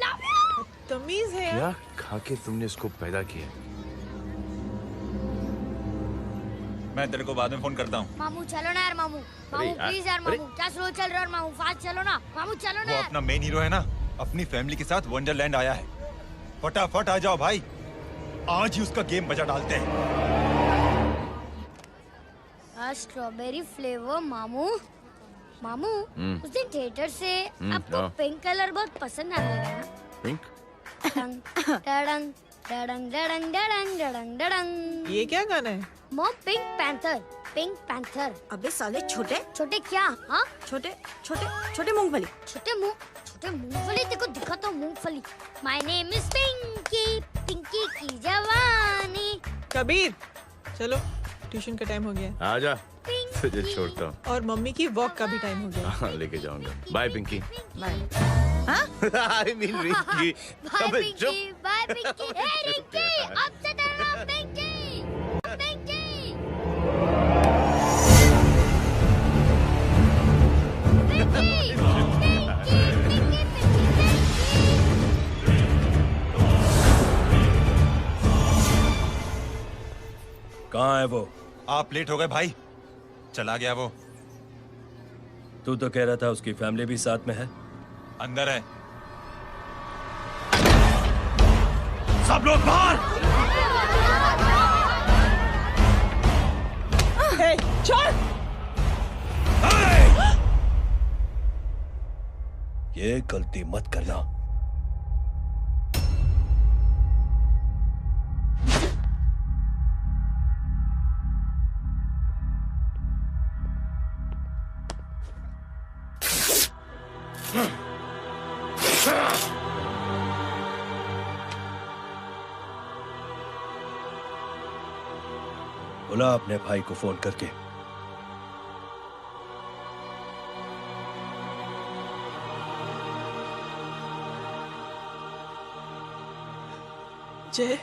S14: लव यू।
S7: तमीज है
S15: क्या खा के तुमने इसको पैदा किया?
S1: मैं तेरे को बाद में फोन करता हूँ।
S14: मामू चलो ना यार, मामू मामू प्लीज यार, मामू क्या स्लो चल रहे हो मामू, फास्ट चलो ना मामू, चलो ना।
S1: वो अपना मेन हीरो है ना, अपनी फैमिली के साथ वंडरलैंड आया है। फटाफट आ जाओ भाई, आज ही उसका गेम बजा डालते हैं।
S14: स्ट्रॉबेरी फ्लेवर मामू। मामू उस दिन थिएटर से आपको
S15: हाँ।
S14: पिंक कलर बहुत पसंद आ रहा है ना?
S15: पिंक?
S14: डडंग डडंग डडंग डडंग डडंग डडंग।
S7: ये क्या गाना है?
S14: Mom pink panther, pink panther.
S22: अबे साले छोटे
S14: छोटे क्या? हाँ
S22: छोटे छोटे छोटे मूंगफली।
S14: छोटे मूंगफली, देखो दिखाता हूँ मूंगफली। My name is Pinky, Pinky की जवानी।
S7: कबीर चलो, ट्यूशन का टाइम हो गया।
S15: आजा, तुझे छोड़ता हूँ।
S7: और मम्मी की वॉक का भी टाइम हो गया।
S15: हाँ, लेके जाऊंगा। Bye Pinky.
S7: Bye.
S15: I mean Rinky.
S14: Bye Pinky, bye Pinky. Hey Rinky, अब से तेरा नाम पिंकी। पिंकी।
S6: कहाँ है वो?
S1: आप लेट हो गए भाई, चला गया वो।
S6: तू तो कह रहा था उसकी फैमिली भी साथ में है।
S1: अंदर है। सब लोग बाहर।
S7: छोड़।
S6: ये गलती मत करना। बुला अपने भाई को फोन करके।
S7: जय,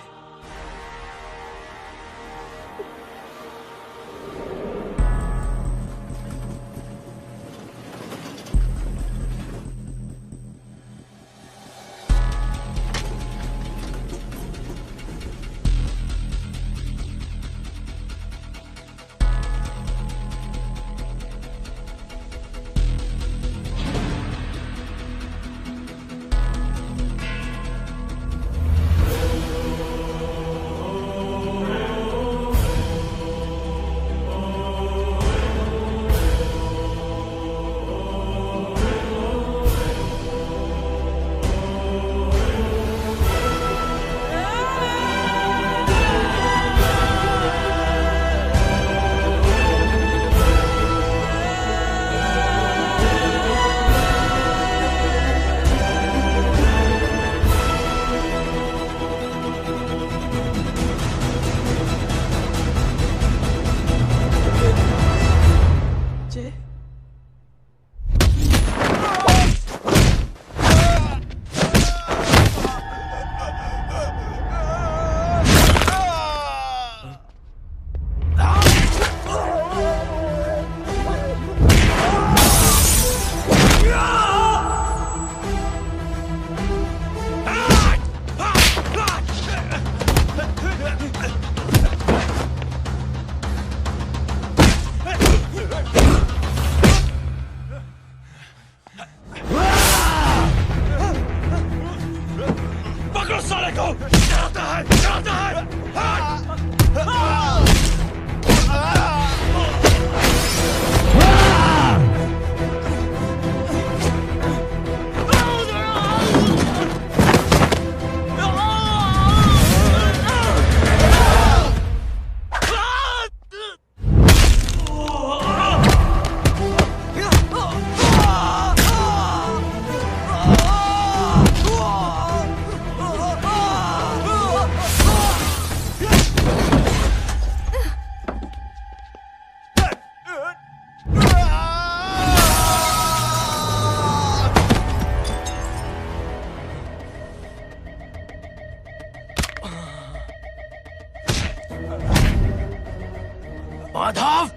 S5: माधव,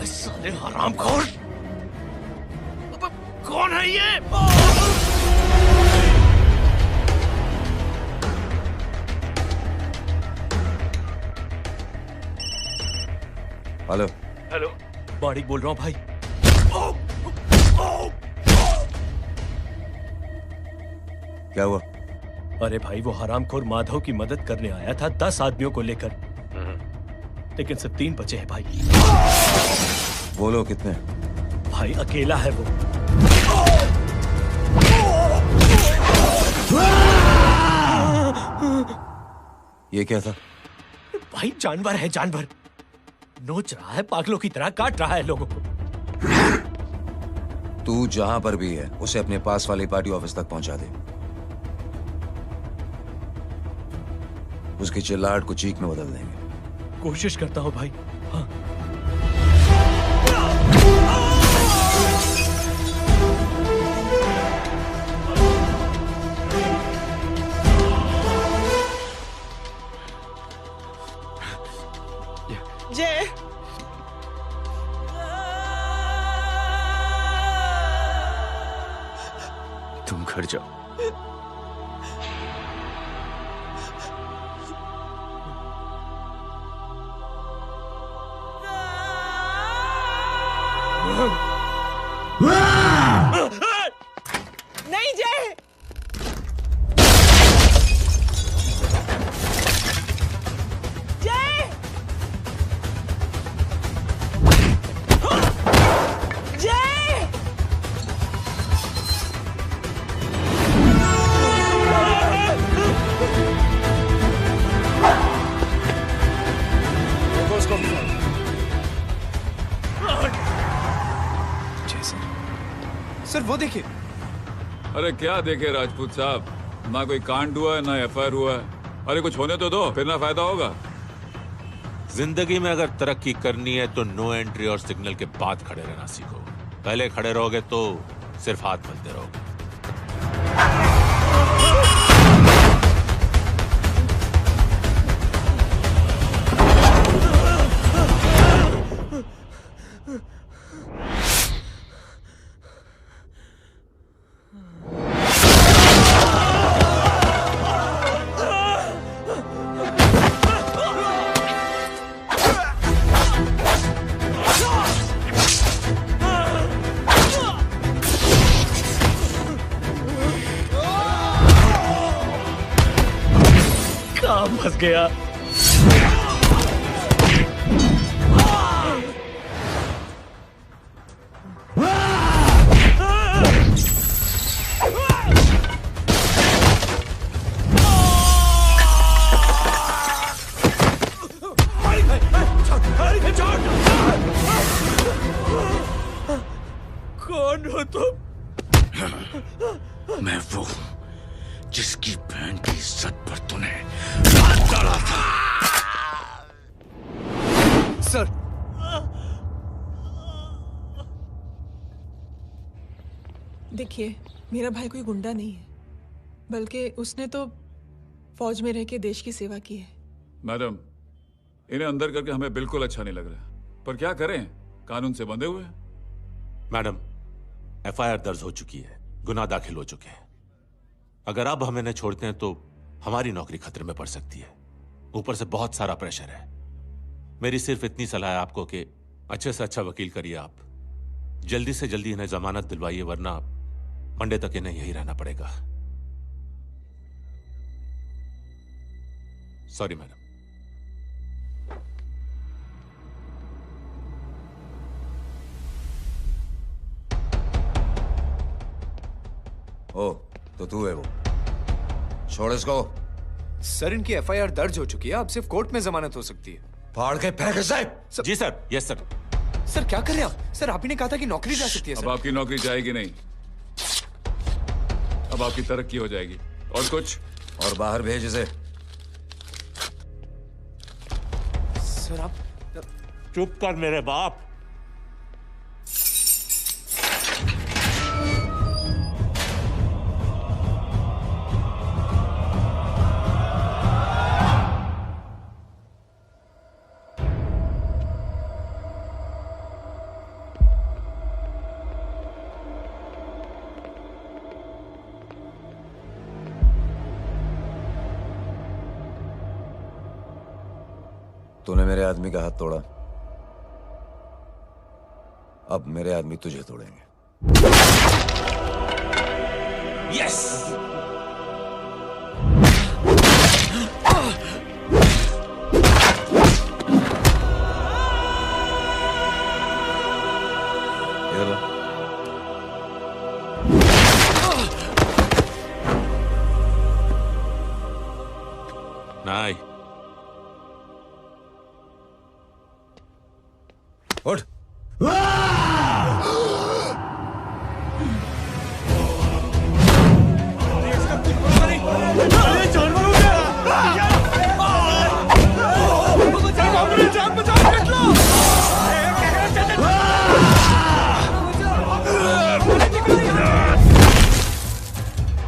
S5: साले हरामखोर, कौन है ये?
S15: हेलो।
S21: हेलो, बारिक बोल रहा हूँ भाई।
S15: क्या हुआ?
S21: अरे भाई, वो हरामखोर माधव की मदद करने आया था 10 आदमियों को लेकर, लेकिन सिर्फ 3 बचे हैं भाई।
S15: बोलो कितने?
S21: भाई अकेला है वो।
S15: ये क्या था?
S21: भाई जानवर है, जानवर। नोच रहा है, पागलों की तरह काट रहा है लोगों को।
S15: तू जहां पर भी है उसे अपने पास वाले पार्टी ऑफिस तक पहुंचा दे। उसकी चिल्लाहट को चीख में बदल देंगे।
S21: कोशिश करता हूं भाई। हाँ।
S7: जय,
S15: तुम घर जाओ।
S7: नहीं जय, जय, जय।
S21: वो देखिए।
S3: अरे क्या देखे राजपूत साहब, ना कोई कांड हुआ है ना एफआईआर हुआ है। अरे कुछ होने तो दो, फिर ना फायदा होगा।
S4: जिंदगी में अगर तरक्की करनी है तो नो एंट्री और सिग्नल के बाद खड़े रहना सीखो। पहले खड़े रहोगे तो सिर्फ हाथ मलते रहोगे।
S6: फंस गया।
S4: कौन हो तुम? मैं वो जिसकी बहन की इज्जत पर तूने हाथ डाला था।
S22: सर,
S7: देखिए, मेरा भाई कोई गुंडा नहीं है, बल्कि उसने तो फौज में रह के देश की सेवा की है।
S3: मैडम, इन्हें अंदर करके हमें बिल्कुल अच्छा नहीं लग रहा, पर क्या करें, कानून से बंधे हुए हैं।
S4: मैडम, एफआईआर दर्ज हो चुकी है, गुनाह दाखिल हो चुके हैं। अगर अब हम इन्हें छोड़ते हैं तो हमारी नौकरी खतरे में पड़ सकती है। ऊपर से बहुत सारा प्रेशर है। मेरी सिर्फ इतनी सलाह है आपको कि अच्छे से अच्छा वकील करिए आप। जल्दी से जल्दी इन्हें जमानत दिलवाइए, वरना मंडे तक इन्हें यही रहना पड़ेगा। Sorry madam.
S8: ओ, तो तू है वो। छोड़ इसको।
S21: सर, इनकी एफआईआर दर्ज हो चुकी है, अब सिर्फ कोर्ट में जमानत हो सकती है।
S8: फाड़ के फेंक साहब।
S4: जी सर। Yes sir.
S21: सर क्या कर रहे हैं आप? सर, आप ही ने कहा था कि नौकरी जा सकती है।
S3: अब आपकी नौकरी जाएगी नहीं, अब आपकी तरक्की हो जाएगी। और कुछ?
S8: और बाहर भेज इसे।
S21: सर आप
S4: चुप कर मेरे बाप।
S8: तूने मेरे आदमी का हाथ तोड़ा, अब मेरे आदमी तुझे तोड़ेंगे।
S4: यस। नहीं।
S8: उठ।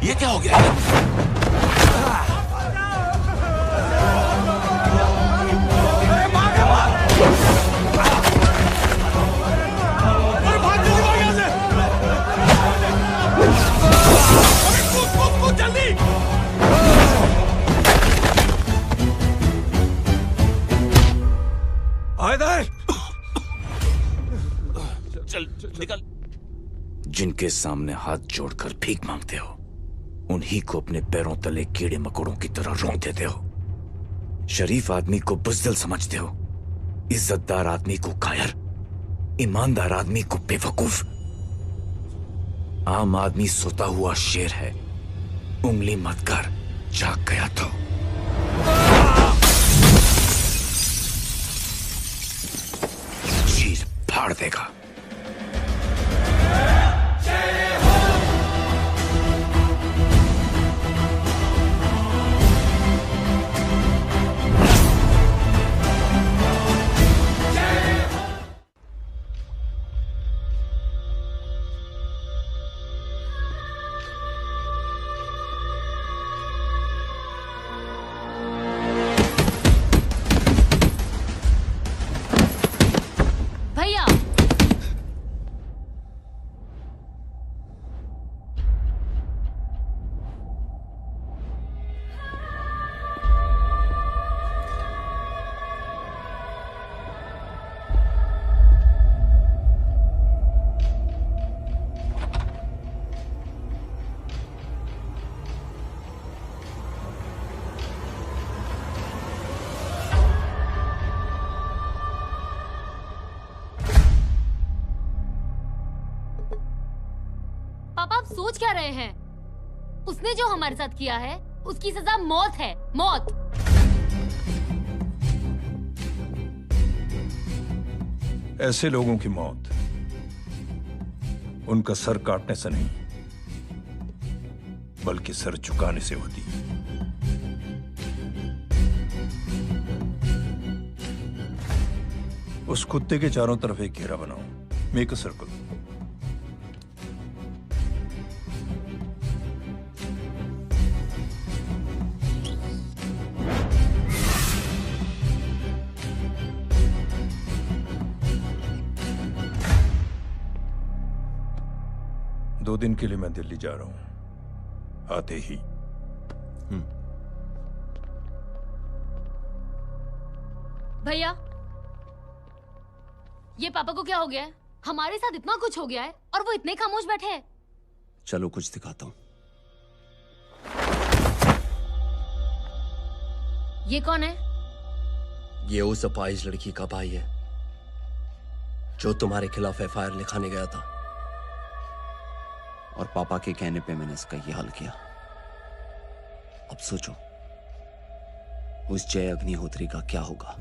S4: ये क्या हो गया?
S8: चल निकल। जिनके सामने हाथ जोड़कर भीख मांगते हो, उन्हीं को अपने पैरों तले कीड़े मकोड़ों की तरह रौंद देते हो। शरीफ आदमी को बुज़दिल समझते हो, इज्जतदार आदमी को कायर, ईमानदार आदमी को बेवकूफ। आम आदमी सोता हुआ शेर है, उंगली मत कर, जाग गया तो। चीर फाड़ देगा।
S2: क्या रहे हैं? उसने जो हमारे साथ किया है उसकी सजा मौत है, मौत।
S1: ऐसे लोगों की मौत उनका सर काटने से नहीं बल्कि सर झुकाने से होती है। उस कुत्ते के चारों तरफ एक घेरा बनाओ, मेक अ सर्कल। दो दिन के लिए मैं दिल्ली जा रहा हूं, आते ही।
S2: भैया, ये पापा को क्या हो गया है? हमारे साथ इतना कुछ हो गया है और वो इतने खामोश बैठे हैं।
S8: चलो कुछ दिखाता हूं।
S2: ये कौन है?
S6: ये उस अपाहिज लड़की का भाई है जो तुम्हारे खिलाफ एफआईआर लिखाने गया था।
S8: और पापा के कहने पे मैंने इसका ये हाल किया। अब सोचो उस जय अग्निहोत्री का क्या होगा।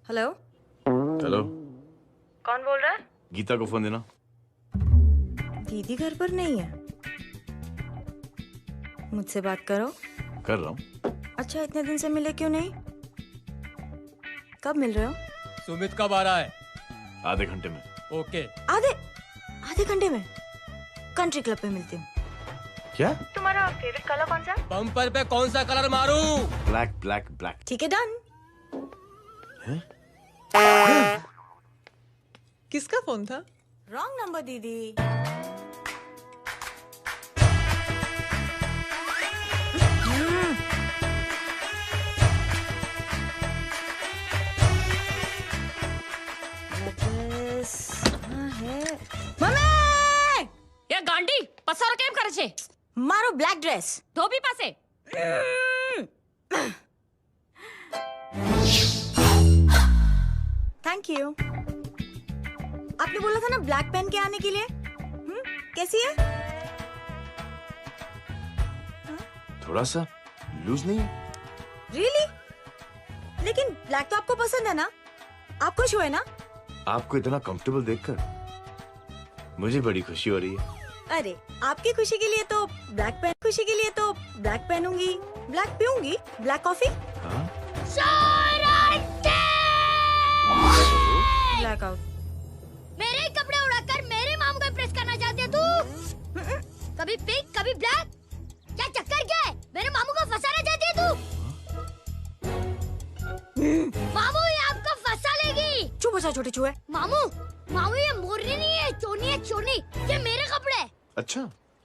S22: हेलो।
S15: हेलो,
S22: कौन बोल रहा है?
S15: गीता को फोन देना।
S22: दीदी घर पर नहीं है। मुझसे बात करो।
S15: कर रहा हूँ।
S22: अच्छा, इतने दिन से मिले क्यों नहीं? कब मिल रहे हो?
S21: सुमित कब आ रहा है?
S15: आधे घंटे में।
S21: ओके।
S22: आधे घंटे में कंट्री क्लब पे मिलती हूँ।
S15: क्या?
S22: तुम्हारा फेवरेट कलर कौन सा?
S21: बम्पर पे कौन सा कलर मारूं?
S15: Black black black.
S22: ठीक है, डन।
S7: किसका फोन था?
S22: रॉन्ग नंबर दीदी।
S2: ये गांडी पसार केम करे छे?
S22: मारो ब्लैक ड्रेस।
S2: धोबी पासे।
S22: Thank you. आपने बोला था ना ब्लैक पेन के आने के लिए। कैसी है?
S15: थोड़ा सा लूज नहीं है?
S22: रियली? लेकिन ब्लैक तो आपको पसंद है ना? आप खुश हुए ना?
S15: आपको इतना कंफर्टेबल देखकर मुझे बड़ी खुशी हो रही है।
S22: अरे, आपकी खुशी के लिए तो ब्लैक पेन, खुशी के लिए तो ब्लैक पहनूंगी, ब्लैक पीऊंगी, ब्लैक कॉफी। Black out.
S14: मेरे कपड़े उड़ाकर मेरे मामू को इम्प्रेस करना चाहती है तू? कभी पिंक, कभी ब्लैक। क्या चक्कर क्या है? मेरे मामू को फंसाना चाहती है तू? मामू, ये आपको फंसा लेगी।
S22: चुप हो जा छोटे चूहे।
S14: मामू, मामू ये मोरनी नहीं है, चोनी है चोनी। ये मेरे कपड़े हैं।
S15: अच्छा,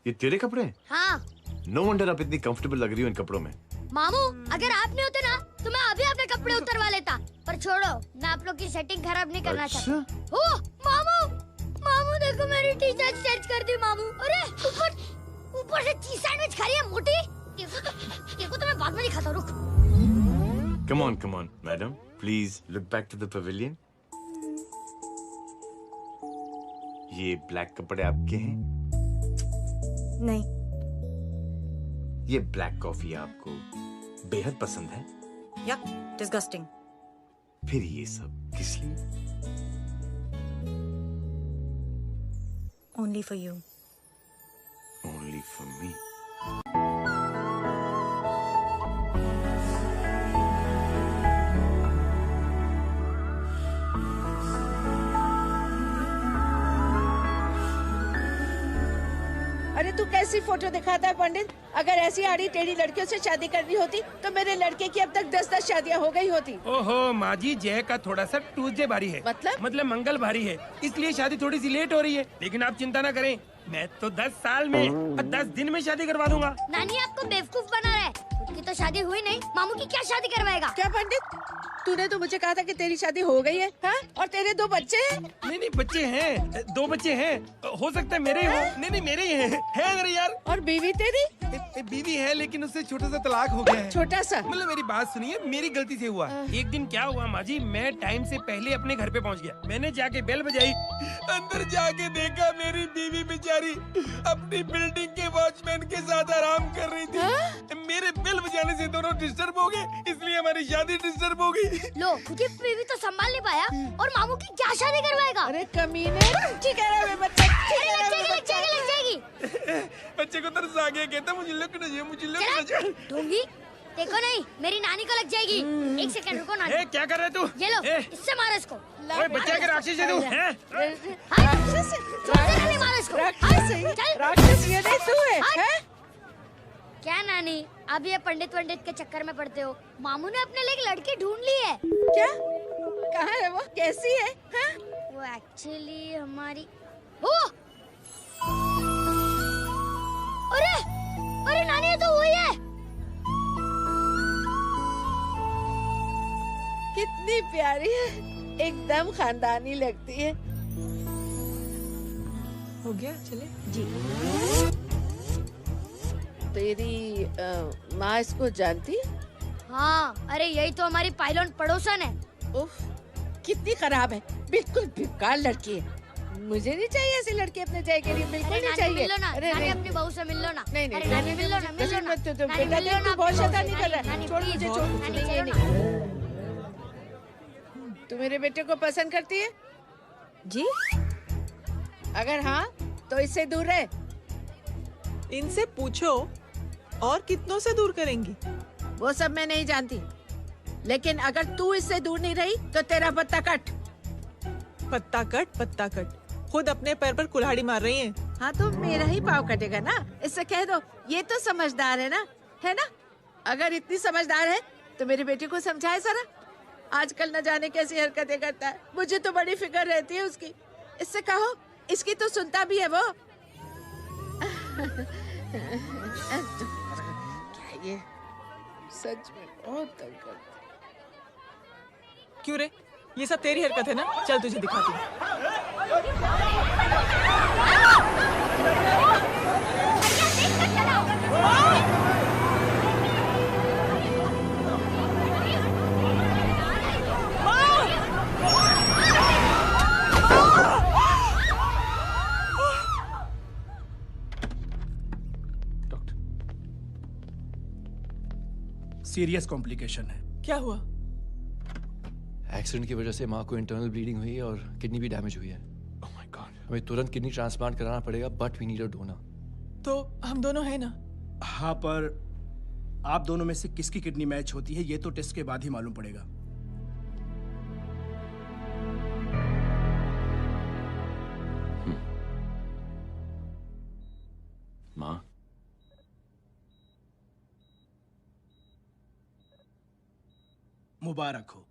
S15: ये तेरे कपड़े हैं?
S14: हाँ।
S15: नो वंडर आप इतनी कंफर्टेबल लग रही हो इन कपड़ों में।
S14: मामू, अगर आप नहीं होते ना तो मैं अभी अपने कपड़े उतरवा लेता। पर छोड़ो, मैं आप लोग की सेटिंग खराब नहीं करना चाहता। ओह, मामू, मामू देखो मेरी टी शर्ट चेंज कर दी मामू। अरे ऊपर से चीज सैंडविच खा रही है मोटी। देखो तो मैं बाद में दिखाता हूँ, रुक।
S15: Come on, madam. Please look back to the pavilion. ये ब्लैक कपड़े आपके हैं?
S22: नहीं।
S15: ये ब्लैक कॉफी आपको बेहद पसंद है?
S22: यक, डिस्गस्टिंग।
S15: फिर ये सब किस लिए?
S22: Only for you.
S15: Only for me.
S12: अरे तू कैसी फोटो दिखाता है पंडित? अगर ऐसी आड़ी टेढ़ी लड़कियों से शादी करनी होती तो मेरे लड़के की अब तक 10-10 शादियां हो गई होती।
S13: ओहो माँ जी, जय का थोड़ा सा ट्यूसडे भारी है। मतलब मंगल भारी है, इसलिए शादी थोड़ी सी लेट हो रही है। लेकिन आप चिंता ना करें, मैं तो 10 साल में और 10 दिन में शादी करवा दूंगा।
S14: नानी आपको बेवकूफ बना रहा है। खुद की तो शादी हुई नहीं, मामू की क्या शादी करवाएगा?
S12: क्या पंडित? तूने तो मुझे कहा था कि तेरी शादी हो गई है, हाँ? और तेरे 2 बच्चे हैं?
S9: नहीं बच्चे हैं, 2 बच्चे हैं, हो सकता है मेरे ही हो। नहीं मेरे ही हैं, है मेरे यार।
S12: और बीवी तेरी?
S9: बीवी है लेकिन उससे छोटा सा तलाक हो गया है।
S12: छोटा सा?
S9: मतलब मेरी बात सुनिए, मेरी गलती से हुआ। एक दिन क्या हुआ माँ जी, मैं टाइम से पहले अपने घर पे पहुँच गया। मैंने जाके बेल बजाई, अंदर जाके देखा मेरी बीवी बेचारी अपनी बिल्डिंग के वॉचमैन के साथ आराम कर रही थी। मेरे बेल बजाने से दोनों डिस्टर्ब हो गए, इसलिए हमारी शादी डिस्टर्ब हो गई।
S14: लो, तुझे बीवी तो संभाल नहीं पाया और मामू की क्या शादी करवाएगा?
S12: अरे कमीने, ठीक है बच्चा,
S14: लग जाएगी।
S9: बच्चे को तरस आ गया, कहता मुझे लगना चाहिए, मुझे लगना चाहिए।
S14: ढोंगी, देखो नहीं, मेरी नानी को लग जाएगी। 1 सेकंड रुको नानी।
S9: क्या कर रहे तू?
S14: ये लो, इससे मारो इसको।
S9: ओए बच्चा के राक्षस है तू, हैं?
S14: राक्षस मारो इसको।
S12: राक्षस ये नहीं तू है, हैं?
S14: क्या नानी, अब ये पंडित के चक्कर में पड़ते हो? मामू ने अपने लिए एक लड़की ढूंढ ली है।
S12: क्या? कहाँ है वो? कैसी है? हाँ?
S14: वो एक्चुअली हमारी अरे नानी, ये तो वही है।
S12: कितनी प्यारी है, एकदम खानदानी लगती है।
S7: हो गया, चले
S12: जी। तेरी माँ इसको जानती?
S14: हाँ, अरे यही तो हमारी पायलट पड़ोसन है।
S12: उफ, कितनी खराब है, बिल्कुल बेकार लड़की है। मुझे नहीं चाहिए ऐसी लड़की अपने जय के लिए, बिल्कुल नहीं चाहिए।
S14: मिल लो ना,
S12: अरे
S14: नानी अपनी बहू से मिल लो ना।
S12: नहीं
S14: अरे नानी मिल लो ना, मिल लो ना।
S12: बेटा देख, तू बहुत शैतानी कर रहा है। छोड़ मुझे, छोड़। नहीं। तू मेरे बेटे को पसंद करती है?
S7: जी।
S12: अगर हाँ तो इससे दूर रहे।
S7: इनसे पूछो, और कितनों से दूर करेंगी?
S12: वो सब मैं नहीं जानती, लेकिन अगर तू इससे दूर नहीं रही तो तेरा पत्ता कट।
S7: पत्ता कट, खुद अपने पैर पर कुल्हाड़ी मार रही हैं।
S12: हाँ तो मेरा ही पाँव कटेगा ना, इससे कह दो। ये तो समझदार है ना, है ना? अगर इतनी समझदार है तो मेरे बेटे को समझाए जरा। आजकल न जाने कैसी हरकतें करता है, मुझे तो बड़ी फिक्र रहती है उसकी। इससे कहो, इसकी तो सुनता भी है वो। क्या ये सच में बहुत तंग करता।
S7: क्यों रे, ये सब तेरी हरकत है ना? चल तुझे दिखाती हूँ।
S18: सीरियस कॉम्प्लिकेशन है।
S7: क्या हुआ?
S21: एक्सीडेंट की वजह से माँ को इंटरनल ब्लीडिंग हुई और किडनी भी डैमेज हुई है। ओह माय गॉड, हमें तुरंत किडनी ट्रांसप्लांट कराना पड़ेगा, but we need a donor.
S7: तो हम दोनों हैं ना?
S18: हाँ, पर आप दोनों में से किसकी किडनी मैच होती है ये तो टेस्ट के बाद ही मालूम पड़ेगा।
S15: माँ,
S18: मुबारक हो,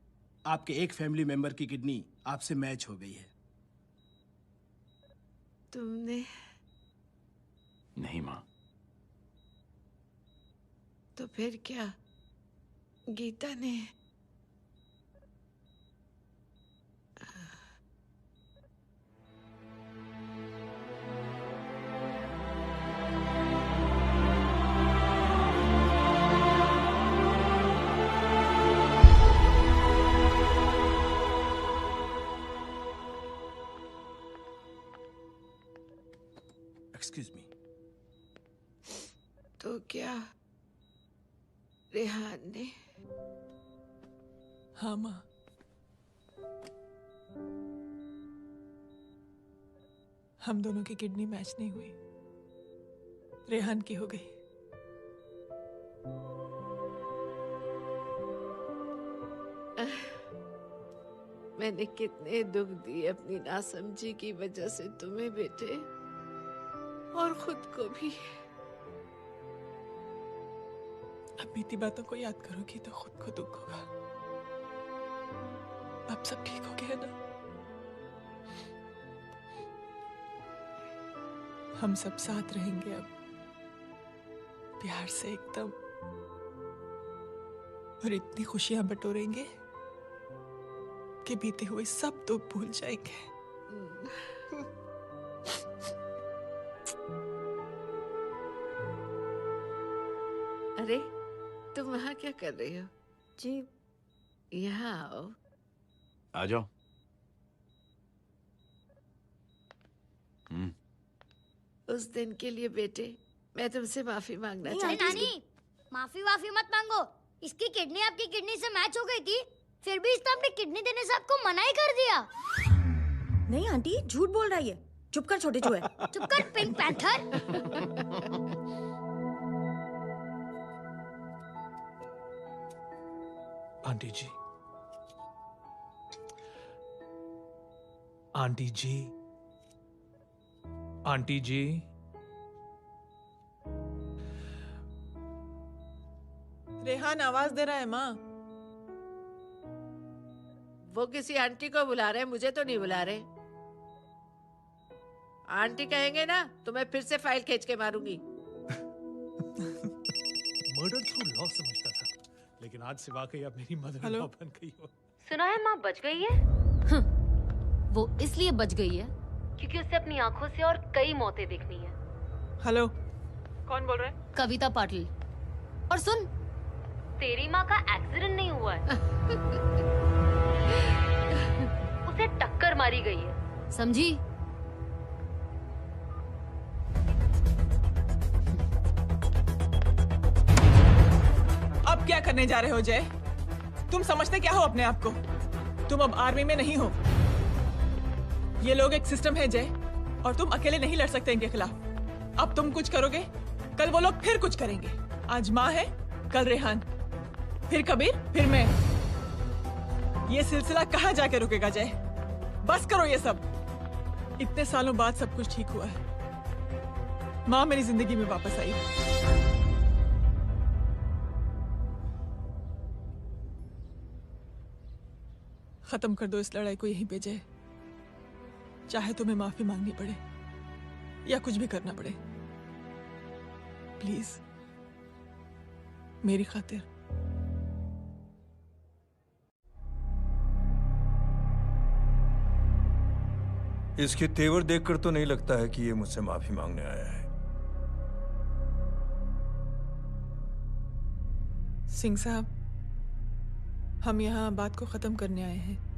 S18: आपके एक फैमिली मेंबर की किडनी आपसे मैच हो गई है।
S12: तुमने?
S15: नहीं माँ।
S12: तो फिर क्या? गीता ने?
S18: Excuse me.
S12: तो क्या रेहान ने?
S7: हाँ माँ, हम दोनों की किडनी मैच नहीं हुई, रेहान की हो गई।
S12: मैंने कितने दुख दिए अपनी नासमझी की वजह से तुम्हें बेटे, और खुद को भी।
S7: अब बीती बातों को याद करोगी तो खुद को दुख होगा। अब सब ठीक हो गया ना? हम सब साथ रहेंगे अब, प्यार से एकदम, और इतनी खुशियां बटोरेंगे आपके बीते हुए सब दुख भूल जाएंगे।
S12: अरे तुम वहाँ क्या कर रही हो?
S22: जी
S12: यहाँ आओ।
S15: आ जाओ।
S12: उस दिन के लिए बेटे मैं तुमसे माफी मांगना
S14: नहीं
S12: चाहती
S14: नानी, माफी वाफी मत मांगो। इसकी किडनी आपकी किडनी से मैच हो गई थी, फिर भी इसने अपनी किडनी देने से आपको मना ही कर दिया।
S22: नहीं आंटी, झूठ बोल रही है। चुप कर छोटे चूहे।
S14: चुप कर पिंक पैंथर।
S13: आंटी जी, आंटी जी, आंटी जी,
S7: रेहान आवाज दे रहा है माँ।
S12: वो किसी आंटी को बुला रहे हैं, मुझे तो नहीं बुला रहे। आंटी कहेंगे ना तो मैं फिर से फाइल खींच के मारूंगी।
S13: मर्डर थ्रू लॉ समझता था, लेकिन आज से वाकई अब मेरी मदर इन लॉ बन गई हो।
S2: सुना है माँ बच गई है। वो इसलिए बच गई है क्योंकि उसे अपनी आंखों से और कई मौतें देखनी है।
S7: हेलो, कौन बोल रहा है?
S2: कविता पाटिल। और सुन, तेरी माँ का एक्सीडेंट नहीं हुआ है, उसे टक्कर मारी गई है, समझी?
S7: अब क्या करने जा रहे हो जय? तुम समझते क्या हो अपने आप को? तुम अब आर्मी में नहीं हो। ये लोग एक सिस्टम है जय, और तुम अकेले नहीं लड़ सकते इनके खिलाफ। अब तुम कुछ करोगे, कल वो लोग फिर कुछ करेंगे। आज माँ है, कल रेहान, फिर कबीर, फिर मैं। ये सिलसिला कहाँ जाके रुकेगा जय? बस करो ये सब। इतने सालों बाद सब कुछ ठीक हुआ है। माँ मेरी जिंदगी में वापस आई। खत्म कर दो इस लड़ाई को यहीं पे जय। चाहे तुम्हें माफी मांगनी पड़े या कुछ भी करना पड़े, प्लीज मेरी खातिर।
S1: इसके तेवर देखकर तो नहीं लगता है कि ये मुझसे माफी मांगने आया है।
S7: सिंह साहब, हम यहाँ बात को खत्म करने आए हैं।